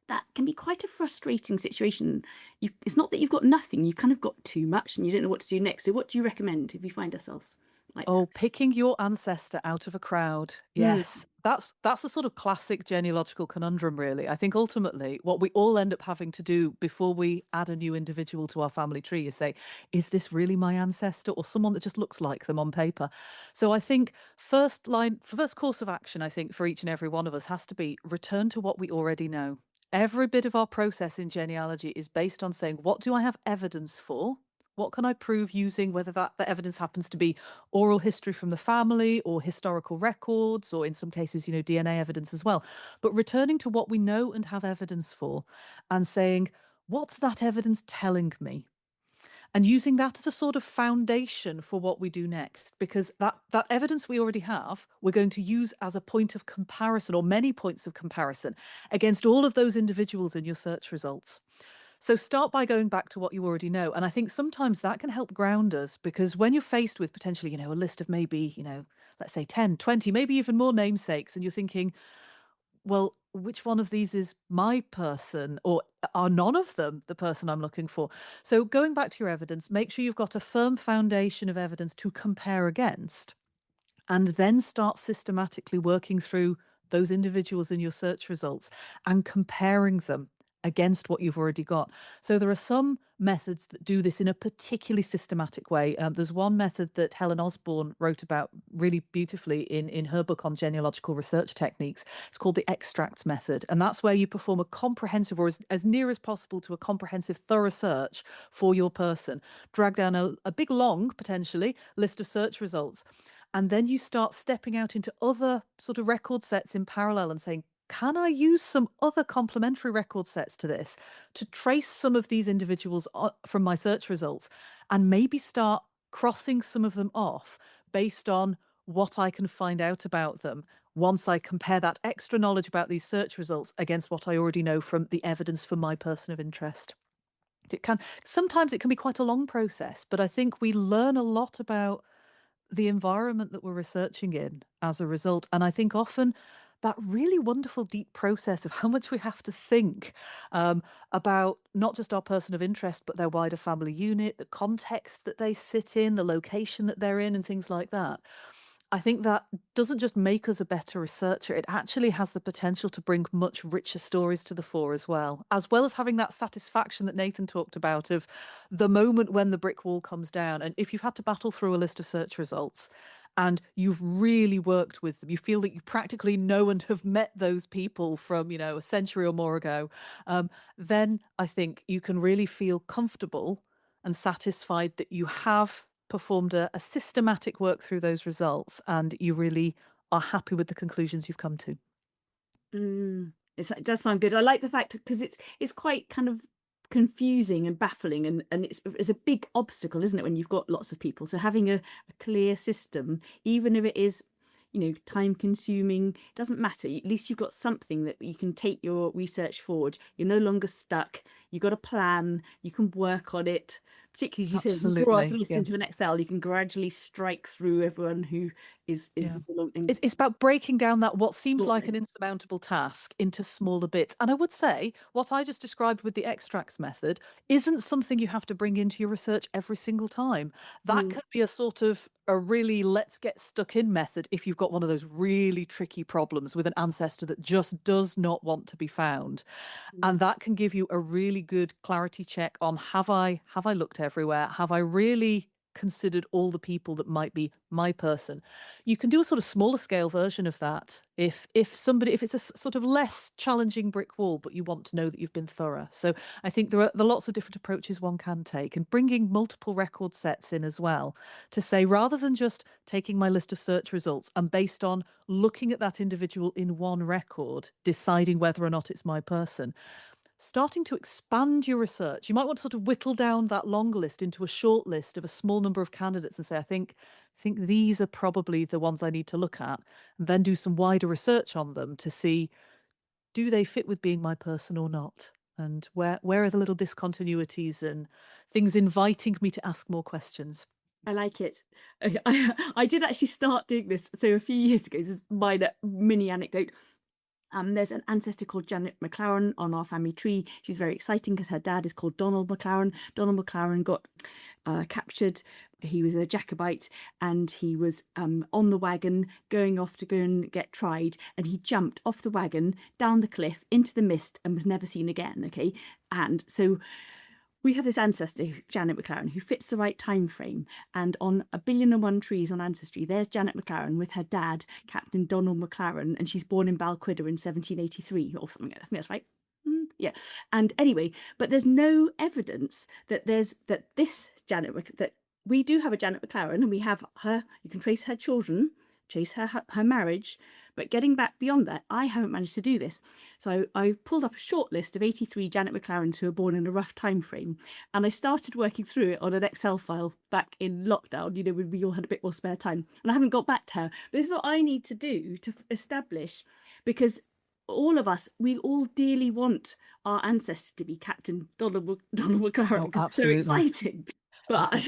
that can be quite a frustrating situation. It's not that you've got nothing, you've kind of got too much and you don't know what to do next. So what do you recommend if we find ourselves like Oh, that? picking your ancestor out of a crowd. Yes. That's the sort of classic genealogical conundrum, really. I think ultimately what we all end up having to do before we add a new individual to our family tree is say, is this really my ancestor or someone that just looks like them on paper? So I think first course of action, I think, for each and every one of us has to be return to what we already know. Every bit of our process in genealogy is based on saying, what do I have evidence for? What can I prove using whether the evidence happens to be oral history from the family or historical records, or in some cases, DNA evidence as well. But returning to what we know and have evidence for and saying, what's that evidence telling me? And using that as a sort of foundation for what we do next, because that evidence we already have, we're going to use as a point of comparison, or many points of comparison, against all of those individuals in your search results. So start by going back to what you already know. And I think sometimes that can help ground us, because when you're faced with potentially, a list of maybe, let's say 10, 20, maybe even more namesakes, and you're thinking, well, which one of these is my person, or are none of them the person I'm looking for? So going back to your evidence, make sure you've got a firm foundation of evidence to compare against, and then start systematically working through those individuals in your search results and comparing them against what you've already got. So there are some methods that do this in a particularly systematic way. There's one method that Helen Osborne wrote about really beautifully in her book on genealogical research techniques. It's called the extracts method. And that's where you perform a comprehensive, or as near as possible to a comprehensive, thorough search for your person. Drag down a big, long, potentially, list of search results. And then you start stepping out into other sort of record sets in parallel and saying, can I use some other complementary record sets to this to trace some of these individuals from my search results, and maybe start crossing some of them off based on what I can find out about them once I compare that extra knowledge about these search results against what I already know from the evidence for my person of interest. Sometimes it can be quite a long process, but I think we learn a lot about the environment that we're researching in as a result. And I think often that really wonderful deep process of how much we have to think about not just our person of interest, but their wider family unit, the context that they sit in, the location that they're in, and things like that. I think that doesn't just make us a better researcher, it actually has the potential to bring much richer stories to the fore as well as having that satisfaction that Nathan talked about of the moment when the brick wall comes down. And if you've had to battle through a list of search results and you've really worked with them, you feel that you practically know and have met those people from, a century or more ago, then I think you can really feel comfortable and satisfied that you have performed a systematic work through those results, and you really are happy with the conclusions you've come to. It does sound good. I like the fact, because it's quite kind of confusing and baffling, and it's a big obstacle, isn't it, when you've got lots of people? So having a clear system, even if it is time consuming, doesn't matter. At least you've got something that you can take your research forward. You're no longer stuck. You've got a plan. You can work on it. Particularly, as you said, if you draw out a list into an Excel, you can gradually strike through everyone who is It's about breaking down that what seems like an insurmountable task into smaller bits. And I would say what I just described with the extracts method isn't something you have to bring into your research every single time. That could be a sort of a really let's get stuck in method if you've got one of those really tricky problems with an ancestor that just does not want to be found. And that can give you a really good clarity check on have I looked everywhere? Have I really considered all the people that might be my person? You can do a sort of smaller scale version of that if it's a sort of less challenging brick wall, but you want to know that you've been thorough. So I think there are lots of different approaches one can take, and bringing multiple record sets in as well to say, rather than just taking my list of search results and based on looking at that individual in one record, deciding whether or not it's my person, starting to expand your research. You might want to sort of whittle down that long list into a short list of a small number of candidates and say, I think these are probably the ones I need to look at, and then do some wider research on them to see, do they fit with being my person or not? And where are the little discontinuities and things inviting me to ask more questions? I like it. I did actually start doing this. So a few years ago, this is minor mini anecdote. There's an ancestor called Janet McLaren on our family tree. She's very exciting because her dad is called Donald McLaren. Donald McLaren got captured. He was a Jacobite, and he was on the wagon going off to go and get tried, and he jumped off the wagon down the cliff into the mist and was never seen again. Okay, and so we have this ancestor, Janet McLaren, who fits the right time frame. And on 1,000,001 trees on Ancestry, there's Janet McLaren with her dad, Captain Donald McLaren, and she's born in Balquhidder in 1783 or something. I think that's right. Yeah. And anyway, but there's no evidence that that we do have a Janet McLaren, and we have her. You can trace her children, trace her marriage, but getting back beyond that, I haven't managed to do this. So I pulled up a short list of 83 Janet McLarens who were born in a rough time frame, and I started working through it on an Excel file back in lockdown, when we all had a bit more spare time, and I haven't got back to her. This is what I need to do to establish, because all of us, we all dearly want our ancestor to be Captain Donald McLaren, Oh, because it's so absolutely. exciting. But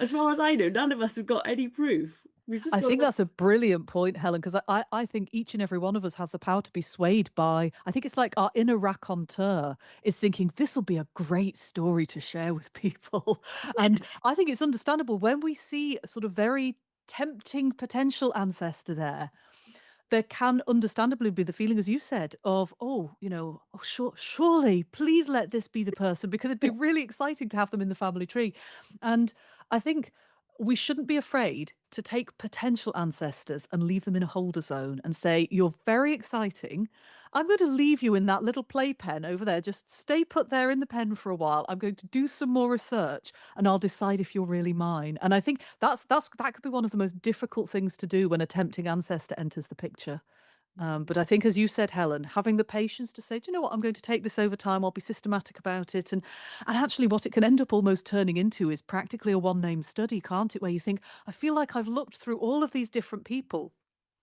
as far as I know, none of us have got any proof. We've just I got think to, that's a brilliant point, Helen, because I think each and every one of us has the power to be swayed by, I think it's like our inner raconteur is thinking, this will be a great story to share with people. And I think it's understandable when we see a sort of very tempting potential ancestor there can understandably be the feeling, as you said, of, surely, please let this be the person, because it'd be really exciting to have them in the family tree. And I think we shouldn't be afraid to take potential ancestors and leave them in a holder zone and say, you're very exciting. I'm going to leave you in that little playpen over there. Just stay put there in the pen for a while. I'm going to do some more research and I'll decide if you're really mine. And I think that could be one of the most difficult things to do when a tempting ancestor enters the picture. But I think, as you said, Helen, having the patience to say, do you know what, I'm going to take this over time, I'll be systematic about it. And actually what it can end up almost turning into is practically a one-name study, can't it? Where you think, I feel like I've looked through all of these different people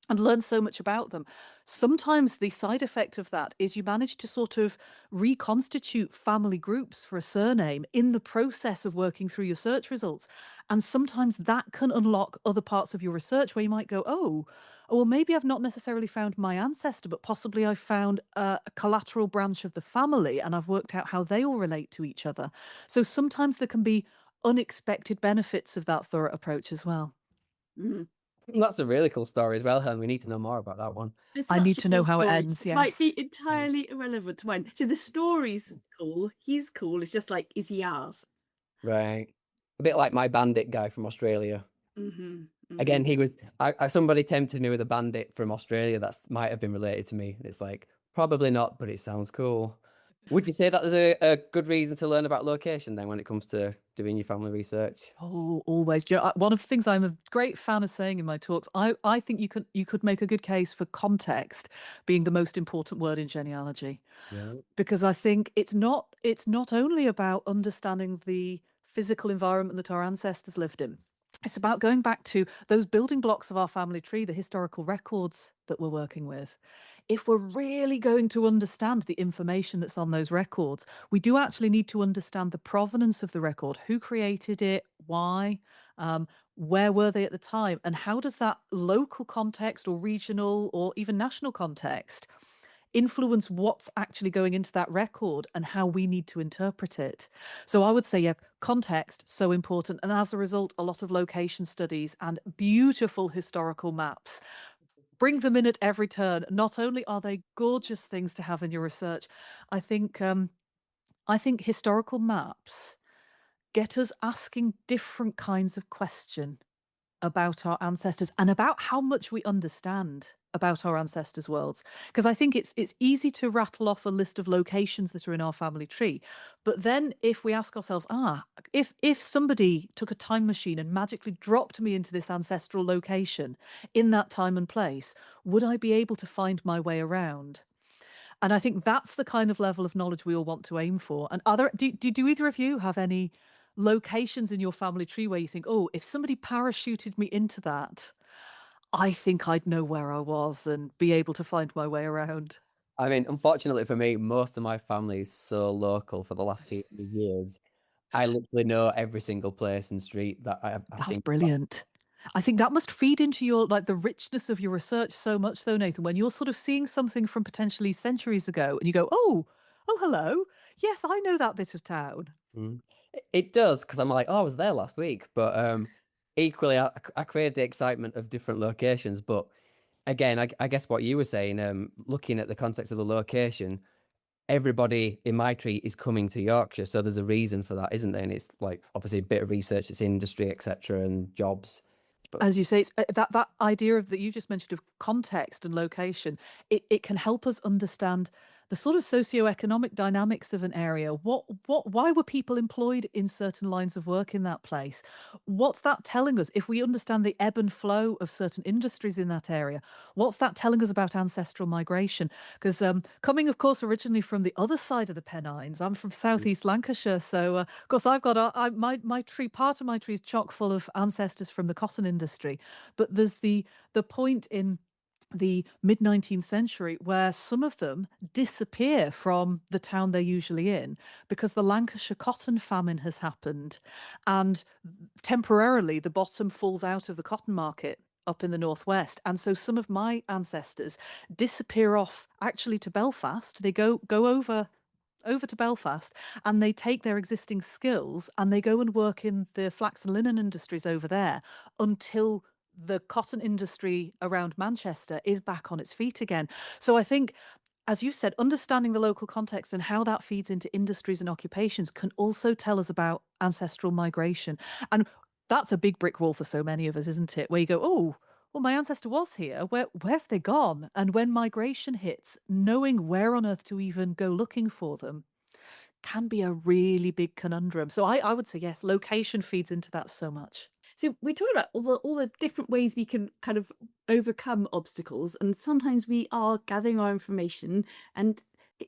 and learn so much about them. Sometimes the side effect of that is you manage to sort of reconstitute family groups for a surname in the process of working through your search results. And sometimes that can unlock other parts of your research where you might go, oh, well, maybe I've not necessarily found my ancestor, but possibly I've found a collateral branch of the family and I've worked out how they all relate to each other. So sometimes there can be unexpected benefits of that thorough approach as well. Mm. That's a really cool story as well, Helen. We need to know more about that one. It's I such need a to know cool how it story. ends, It might yes. be entirely irrelevant to mine. So the story's cool. He's cool. It's just like, is he ours? Right. A bit like my bandit guy from Australia. Mm-hmm. Again, he was somebody tempted me with a bandit from Australia that might have been related to me. It's like, probably not, but it sounds cool. Would you say that there's a good reason to learn about location then when it comes to doing your family research? Oh, always. One of the things I'm a great fan of saying in my talks, I think you could make a good case for context being the most important word in genealogy, Right. because I think it's not only about understanding the physical environment that our ancestors lived in. It's about going back to those building blocks of our family tree, the historical records that we're working with. If we're really going to understand the information that's on those records, we do actually need to understand the provenance of the record. Who created it? Why? Where were they at the time? And how does that local context or regional or even national context influence what's actually going into that record and how we need to interpret it? So I would say, yeah, context, so important. And as a result, a lot of location studies and beautiful historical maps. Bring them in at every turn. Not only are they gorgeous things to have in your research, I think historical maps get us asking different kinds of question about our ancestors and about how much we understand about our ancestors' worlds. Because I think it's easy to rattle off a list of locations that are in our family tree. But then if we ask ourselves, if somebody took a time machine and magically dropped me into this ancestral location in that time and place, would I be able to find my way around? And I think that's the kind of level of knowledge we all want to aim for. And do either of you have any locations in your family tree where you think, oh, if somebody parachuted me into that, I think I'd know where I was and be able to find my way around? I mean, unfortunately for me, most of my family is so local for the last 2 years. I literally know every single place and street that I've That's seen. brilliant. I think that must feed into your the richness of your research so much though, Nathan, when you're sort of seeing something from potentially centuries ago and you go, oh, hello. Yes, I know that bit of town. Mm. It does, because I'm like, oh, I was there last week. But equally, I crave the excitement of different locations. But again, I guess what you were saying, looking at the context of the location, everybody in my tree is coming to Yorkshire, so there's a reason for that, isn't there? And it's like obviously a bit of research, it's industry, etc., and jobs. But As you say, it's, that idea of that you just mentioned of context and location, it can help us understand the sort of socioeconomic dynamics of an area. Why were people employed in certain lines of work in that place? What's that telling us? If we understand the ebb and flow of certain industries in that area, what's that telling us about ancestral migration? Because coming, of course, originally from the other side of the Pennines, I'm from southeast Lancashire, so of course I've got my tree. Part of my tree is chock full of ancestors from the cotton industry, but there's the point in the mid 19th century where some of them disappear from the town they're usually in because the Lancashire cotton famine has happened, and temporarily the bottom falls out of the cotton market up in the northwest, and so some of my ancestors disappear off actually to Belfast. They go over to Belfast, and they take their existing skills and they go and work in the flax and linen industries over there until the cotton industry around Manchester is back on its feet again. So I think, as you said, understanding the local context and how that feeds into industries and occupations can also tell us about ancestral migration. And that's a big brick wall for so many of us, isn't it? Where you go, oh, well, my ancestor was here. Where have they gone? And when migration hits, knowing where on earth to even go looking for them can be a really big conundrum. So I would say, yes, location feeds into that so much. So we're talking about all the different ways we can kind of overcome obstacles, and sometimes we are gathering our information, and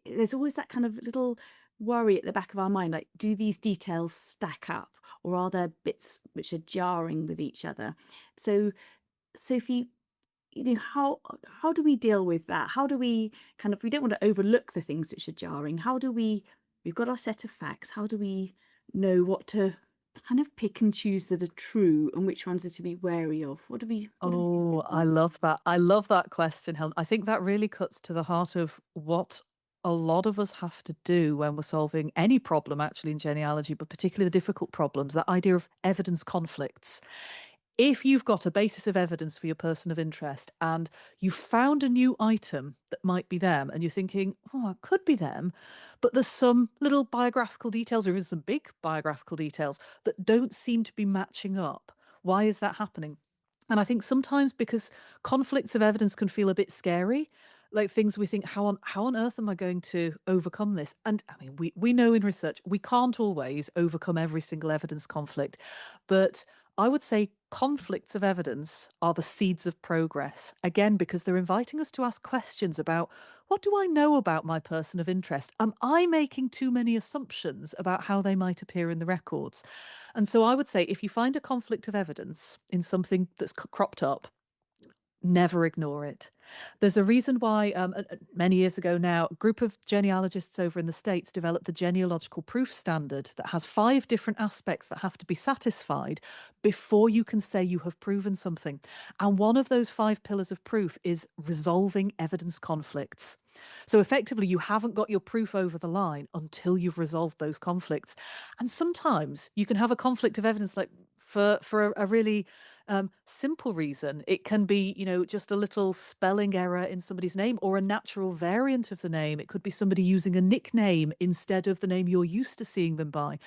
there's always that kind of little worry at the back of our mind, like, do these details stack up, or are there bits which are jarring with each other? So, Sophie, how do we deal with that? How do we kind of, we don't want to overlook the things which are jarring. How do we've got our set of facts, how do we know what to kind of pick and choose that are true and which ones are to be wary of? What do we Oh, do? I love that. I love that question, Helen. I think that really cuts to the heart of what a lot of us have to do when we're solving any problem, actually, in genealogy, but particularly the difficult problems, that idea of evidence conflicts. If you've got a basis of evidence for your person of interest and you found a new item that might be them, and you're thinking, oh, it could be them, but there's some little biographical details or even some big biographical details that don't seem to be matching up. Why is that happening? And I think sometimes because conflicts of evidence can feel a bit scary, like things we think, how on earth am I going to overcome this? And I mean, we know in research we can't always overcome every single evidence conflict, but I would say conflicts of evidence are the seeds of progress. Again, because they're inviting us to ask questions about, what do I know about my person of interest? Am I making too many assumptions about how they might appear in the records? And so I would say, if you find a conflict of evidence in something that's cropped up, never ignore it. There's a reason why, many years ago now, a group of genealogists over in the States developed the genealogical proof standard that has 5 different aspects that have to be satisfied before you can say you have proven something. And one of those 5 pillars of proof is resolving evidence conflicts. So effectively, you haven't got your proof over the line until you've resolved those conflicts. And sometimes you can have a conflict of evidence, like for a really simple reason. It can be, just a little spelling error in somebody's name or a natural variant of the name. It could be somebody using a nickname instead of the name you're used to seeing them by.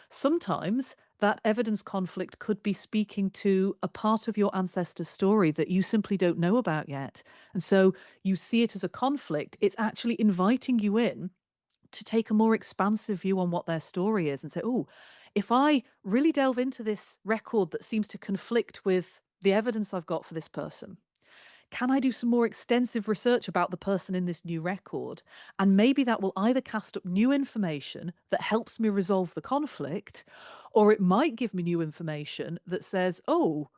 Sometimes that evidence conflict could be speaking to a part of your ancestor's story that you simply don't know about yet. And so you see it as a conflict. It's actually inviting you in to take a more expansive view on what their story is and say, oh, if I really delve into this record that seems to conflict with the evidence I've got for this person, can I do some more extensive research about the person in this new record? And maybe that will either cast up new information that helps me resolve the conflict, or it might give me new information that says, oh,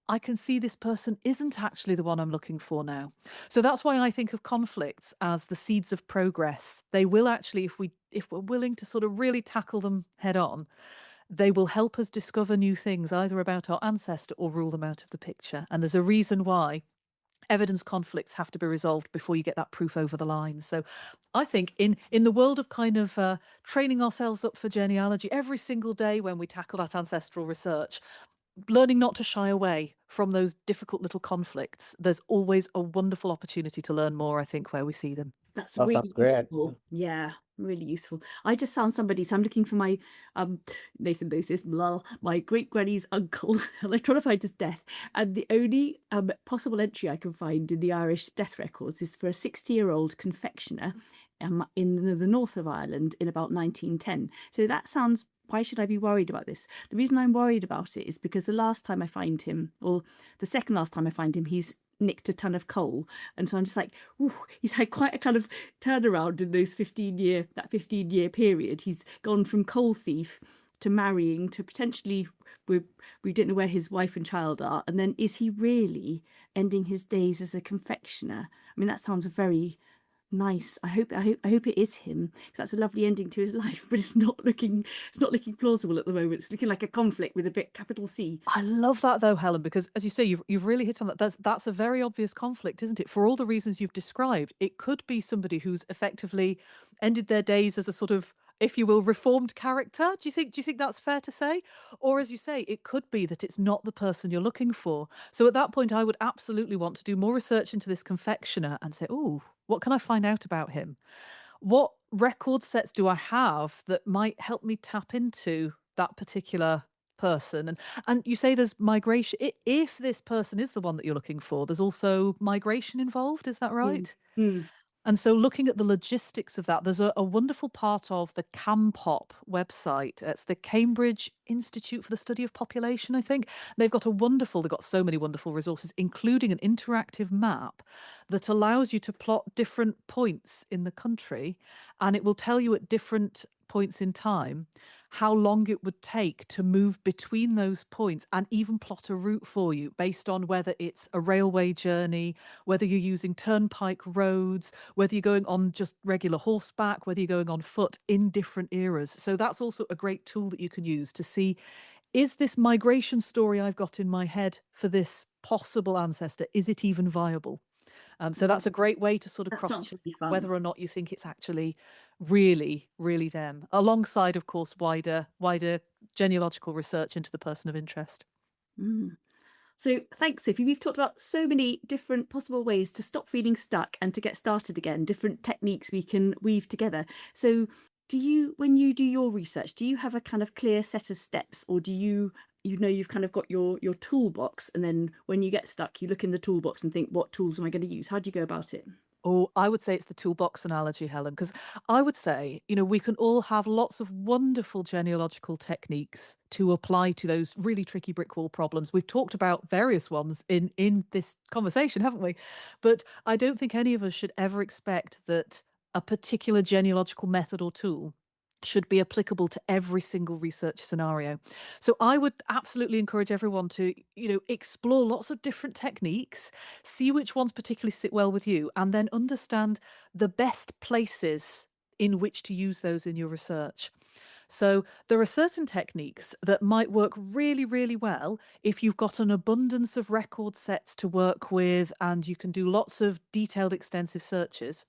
I can see this person isn't actually the one I'm looking for now. So that's why I think of conflicts as the seeds of progress. They will actually, if we're willing to sort of really tackle them head on, they will help us discover new things either about our ancestor or rule them out of the picture. And there's a reason why evidence conflicts have to be resolved before you get that proof over the line. So I think in the world of kind of training ourselves up for genealogy every single day when we tackle that ancestral research, learning not to shy away from those difficult little conflicts, there's always a wonderful opportunity to learn more, I think, where we see them. That's That sounds really great. useful. Yeah, really useful. I just found somebody, so I'm looking for my Nathan knows this, my great granny's uncle, and I'm trying to find his death. And the only possible entry I can find in the Irish death records is for a 60-year-old confectioner in the north of Ireland in about 1910. So that sounds. Why should I be worried about this? The reason I'm worried about it is because the last time I find him, or the second last time I find him, he's nicked a ton of coal, and so I'm just like, ooh, he's had quite a kind of turnaround in those 15-year period. He's gone from coal thief to marrying to potentially we don't know where his wife and child are, and then is he really ending his days as a confectioner? I mean, that sounds very nice. I hope it is him, because that's a lovely ending to his life, but it's not looking plausible at the moment. It's looking like a conflict with a big capital C. I love that though, Helen, because as you say, you've really hit on that. That's a very obvious conflict, isn't it? For all the reasons you've described, it could be somebody who's effectively ended their days as a sort of, if you will, reformed character. Do you think that's fair to say? Or as you say, it could be that it's not the person you're looking for. So at that point, I would absolutely want to do more research into this confectioner and say, oh, what can I find out about him? What record sets do I have that might help me tap into that particular person? And you say there's migration. If this person is the one that you're looking for, there's also migration involved. Is that Mm. right? Mm. And so looking at the logistics of that, there's a wonderful part of the CAMPOP website. It's the Cambridge Institute for the Study of Population, I think. They've got so many wonderful resources, including an interactive map that allows you to plot different points in the country, and it will tell you at different points in time how long it would take to move between those points, and even plot a route for you based on whether it's a railway journey, whether you're using turnpike roads, whether you're going on just regular horseback, whether you're going on foot in different eras. So that's also a great tool that you can use to see, is this migration story I've got in my head for this possible ancestor, is it even viable? So that's a great way to sort of That sounds cross-check really fun. whether or not you think it's actually really, really them, alongside, of course, wider genealogical research into the person of interest. Mm. So thanks, Sophie. We've talked about so many different possible ways to stop feeling stuck and to get started again, different techniques we can weave together. So when you do your research, do you have a kind of clear set of steps, or do you've kind of got your toolbox, and then when you get stuck, you look in the toolbox and think, what tools am I going to use? How do you go about it? Oh, I would say it's the toolbox analogy, Helen, because I would say, we can all have lots of wonderful genealogical techniques to apply to those really tricky brick wall problems. We've talked about various ones in this conversation, haven't we? But I don't think any of us should ever expect that a particular genealogical method or tool should be applicable to every single research scenario. So I would absolutely encourage everyone to, explore lots of different techniques, see which ones particularly sit well with you, and then understand the best places in which to use those in your research. So there are certain techniques that might work really, really well if you've got an abundance of record sets to work with and you can do lots of detailed, extensive searches.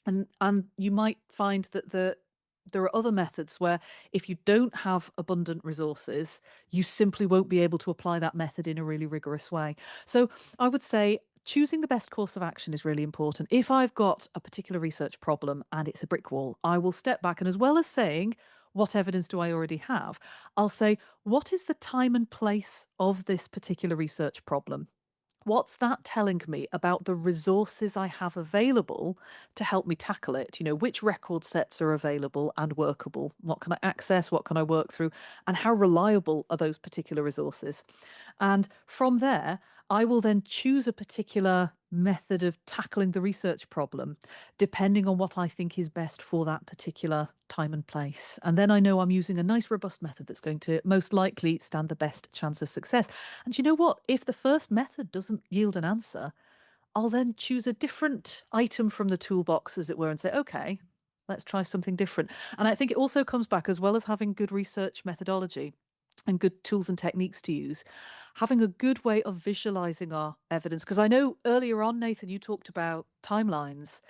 And you might find that there are other methods where, if you don't have abundant resources, you simply won't be able to apply that method in a really rigorous way. So I would say choosing the best course of action is really important. If I've got a particular research problem and it's a brick wall, I will step back, and as well as saying, what evidence do I already have? I'll say, what is the time and place of this particular research problem? What's that telling me about the resources I have available to help me tackle it? Which record sets are available and workable? What can I access? What can I work through? And how reliable are those particular resources? And from there, I will then choose a particular method of tackling the research problem, depending on what I think is best for that particular time and place. And then I know I'm using a nice, robust method that's going to most likely stand the best chance of success. And you know what? If the first method doesn't yield an answer, I'll then choose a different item from the toolbox, as it were, and say, okay, let's try something different. And I think it also comes back, as well as having good research methodology and good tools and techniques to use, having a good way of visualizing our evidence. Because I know earlier on, Nathan, you talked about timelines.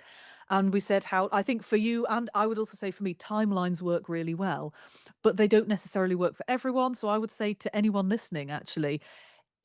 And we said how, I think for you, and I would also say for me, timelines work really well, but they don't necessarily work for everyone. So I would say to anyone listening, actually,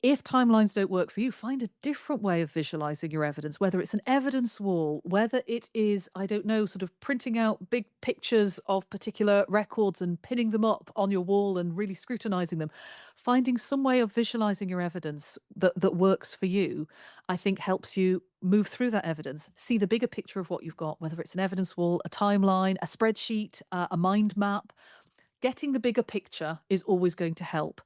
If timelines don't work for you, find a different way of visualizing your evidence, whether it's an evidence wall, whether it is, I don't know, sort of printing out big pictures of particular records and pinning them up on your wall and really scrutinizing them. Finding some way of visualizing your evidence that works for you, I think helps you move through that evidence, see the bigger picture of what you've got, whether it's an evidence wall, a timeline, a spreadsheet, a mind map. Getting the bigger picture is always going to help.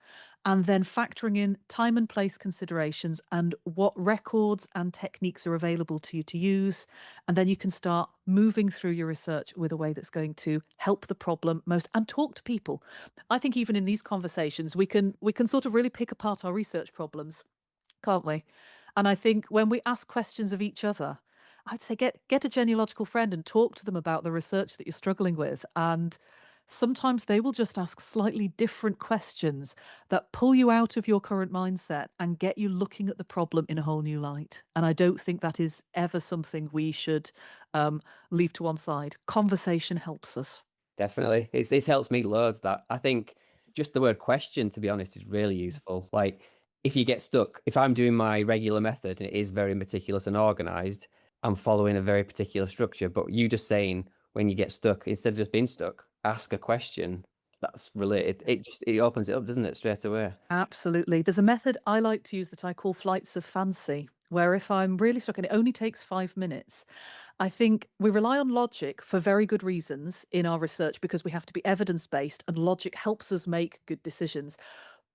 And then factoring in time and place considerations and what records and techniques are available to you to use. And then you can start moving through your research with a way that's going to help the problem most and talk to people. I think even in these conversations, we can sort of really pick apart our research problems, can't we? And I think when we ask questions of each other, I'd say get a genealogical friend and talk to them about the research that you're struggling with. And sometimes they will just ask slightly different questions that pull you out of your current mindset and get you looking at the problem in a whole new light. And I don't think that is ever something we should leave to one side. Conversation helps us. Definitely. This helps me loads. That I think just the word question, to be honest, is really useful. Like if you get stuck, if I'm doing my regular method and it is very meticulous and organized, I'm following a very particular structure. But you just saying when you get stuck, instead of just being stuck, ask a question that's related. It opens it up, doesn't it, straight away? Absolutely. There's a method I like to use that I call flights of fancy, where if I'm really stuck and it only takes 5 minutes, I think we rely on logic for very good reasons in our research because we have to be evidence based and logic helps us make good decisions.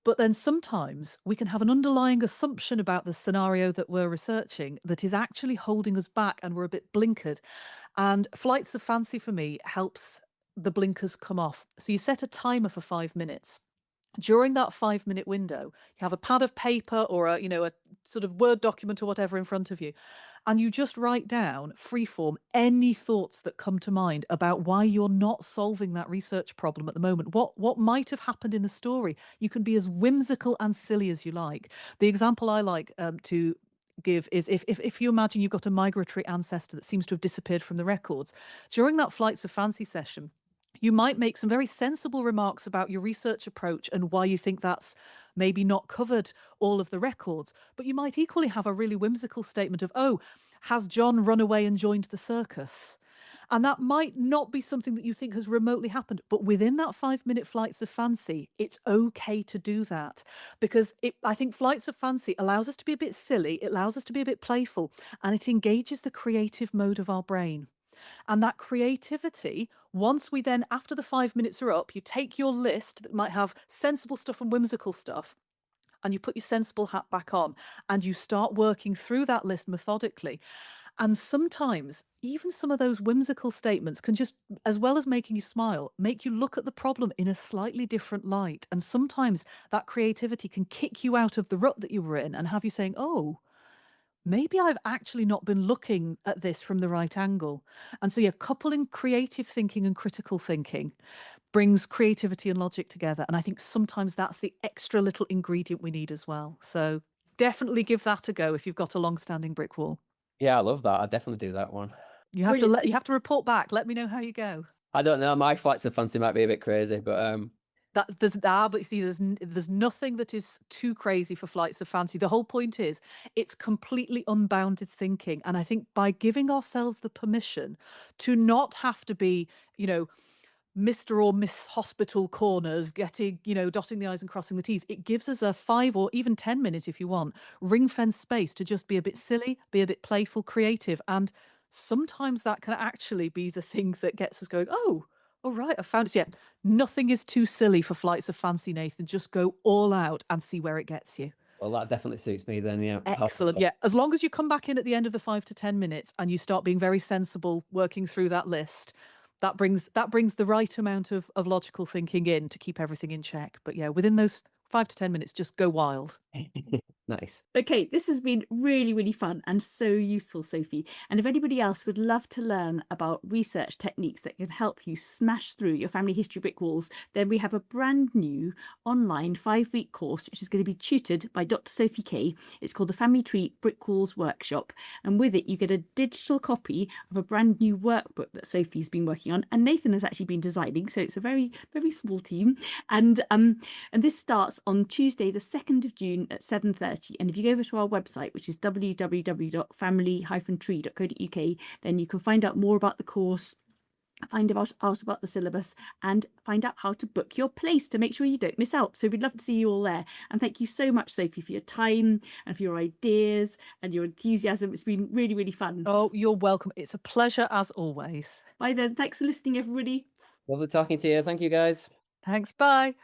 But then sometimes we can have an underlying assumption about the scenario that we're researching that is actually holding us back and we're a bit blinkered. And flights of fancy for me helps the blinkers come off. So you set a timer for 5 minutes. During that 5 minute window, you have a pad of paper or a sort of Word document or whatever in front of you. And you just write down freeform any thoughts that come to mind about why you're not solving that research problem at the moment. What might have happened in the story? You can be as whimsical and silly as you like. The example I like to give is if you imagine you've got a migratory ancestor that seems to have disappeared from the records, during that flights of fancy session, you might make some very sensible remarks about your research approach and why you think that's maybe not covered all of the records. But you might equally have a really whimsical statement of, oh, has John run away and joined the circus? And that might not be something that you think has remotely happened. But within that 5 minute flights of fancy, it's okay to do that because I think flights of fancy allows us to be a bit silly. It allows us to be a bit playful and it engages the creative mode of our brain. And that creativity, once we then, after the 5 minutes are up, you take your list that might have sensible stuff and whimsical stuff, and you put your sensible hat back on, and you start working through that list methodically. And sometimes, even some of those whimsical statements can just, as well as making you smile, make you look at the problem in a slightly different light. And sometimes that creativity can kick you out of the rut that you were in and have you saying, oh, maybe I've actually not been looking at this from the right angle. And so, yeah, coupling creative thinking and critical thinking brings creativity and logic together. And I think sometimes that's the extra little ingredient we need as well. So definitely give that a go if you've got a long-standing brick wall. Yeah, I love that. I definitely do that one. You have Brilliant. you have to report back. Let me know how you go. I don't know. My flights of fancy might be a bit crazy, but But you see, there's nothing that is too crazy for flights of fancy. The whole point is it's completely unbounded thinking, and I think by giving ourselves the permission to not have to be, Mr. or Miss Hospital Corners, getting, dotting the I's and crossing the T's, it gives us a 5 or even 10 minute, if you want, ring fence space to just be a bit silly, be a bit playful, creative, and sometimes that can actually be the thing that gets us going. Oh. All right, I found it. Yeah, nothing is too silly for flights of fancy, Nathan. Just go all out and see where it gets you. well, that definitely suits me then. Yeah, Excellent. Yeah, as long as you come back in at the end of the 5 to 10 minutes and you start being very sensible working through that list, that brings the right amount of logical thinking in to keep everything in check. But yeah, within those 5 to 10 minutes, just go wild. Nice. Okay, this has been really, really fun and so useful, Sophie. And if anybody else would love to learn about research techniques that can help you smash through your family history brick walls, then we have a brand new online 5-week course, which is going to be tutored by Dr. Sophie Kay. It's called the Family Tree Brick Walls Workshop. And with it, you get a digital copy of a brand new workbook that Sophie's been working on. And Nathan has actually been designing. So it's a very, very small team. And this starts on Tuesday, the 2nd of June at 7:30. And if you go over to our website, which is www.family-tree.co.uk, then you can find out more about the course, find out about the syllabus, and find out how to book your place to make sure you don't miss out. So we'd love to see you all there. And thank you so much, Sophie, for your time and for your ideas and your enthusiasm. It's been really, really fun. Oh, you're welcome. It's a pleasure as always. Bye then. Thanks for listening, everybody. Lovely talking to you. Thank you, guys. Thanks. Bye.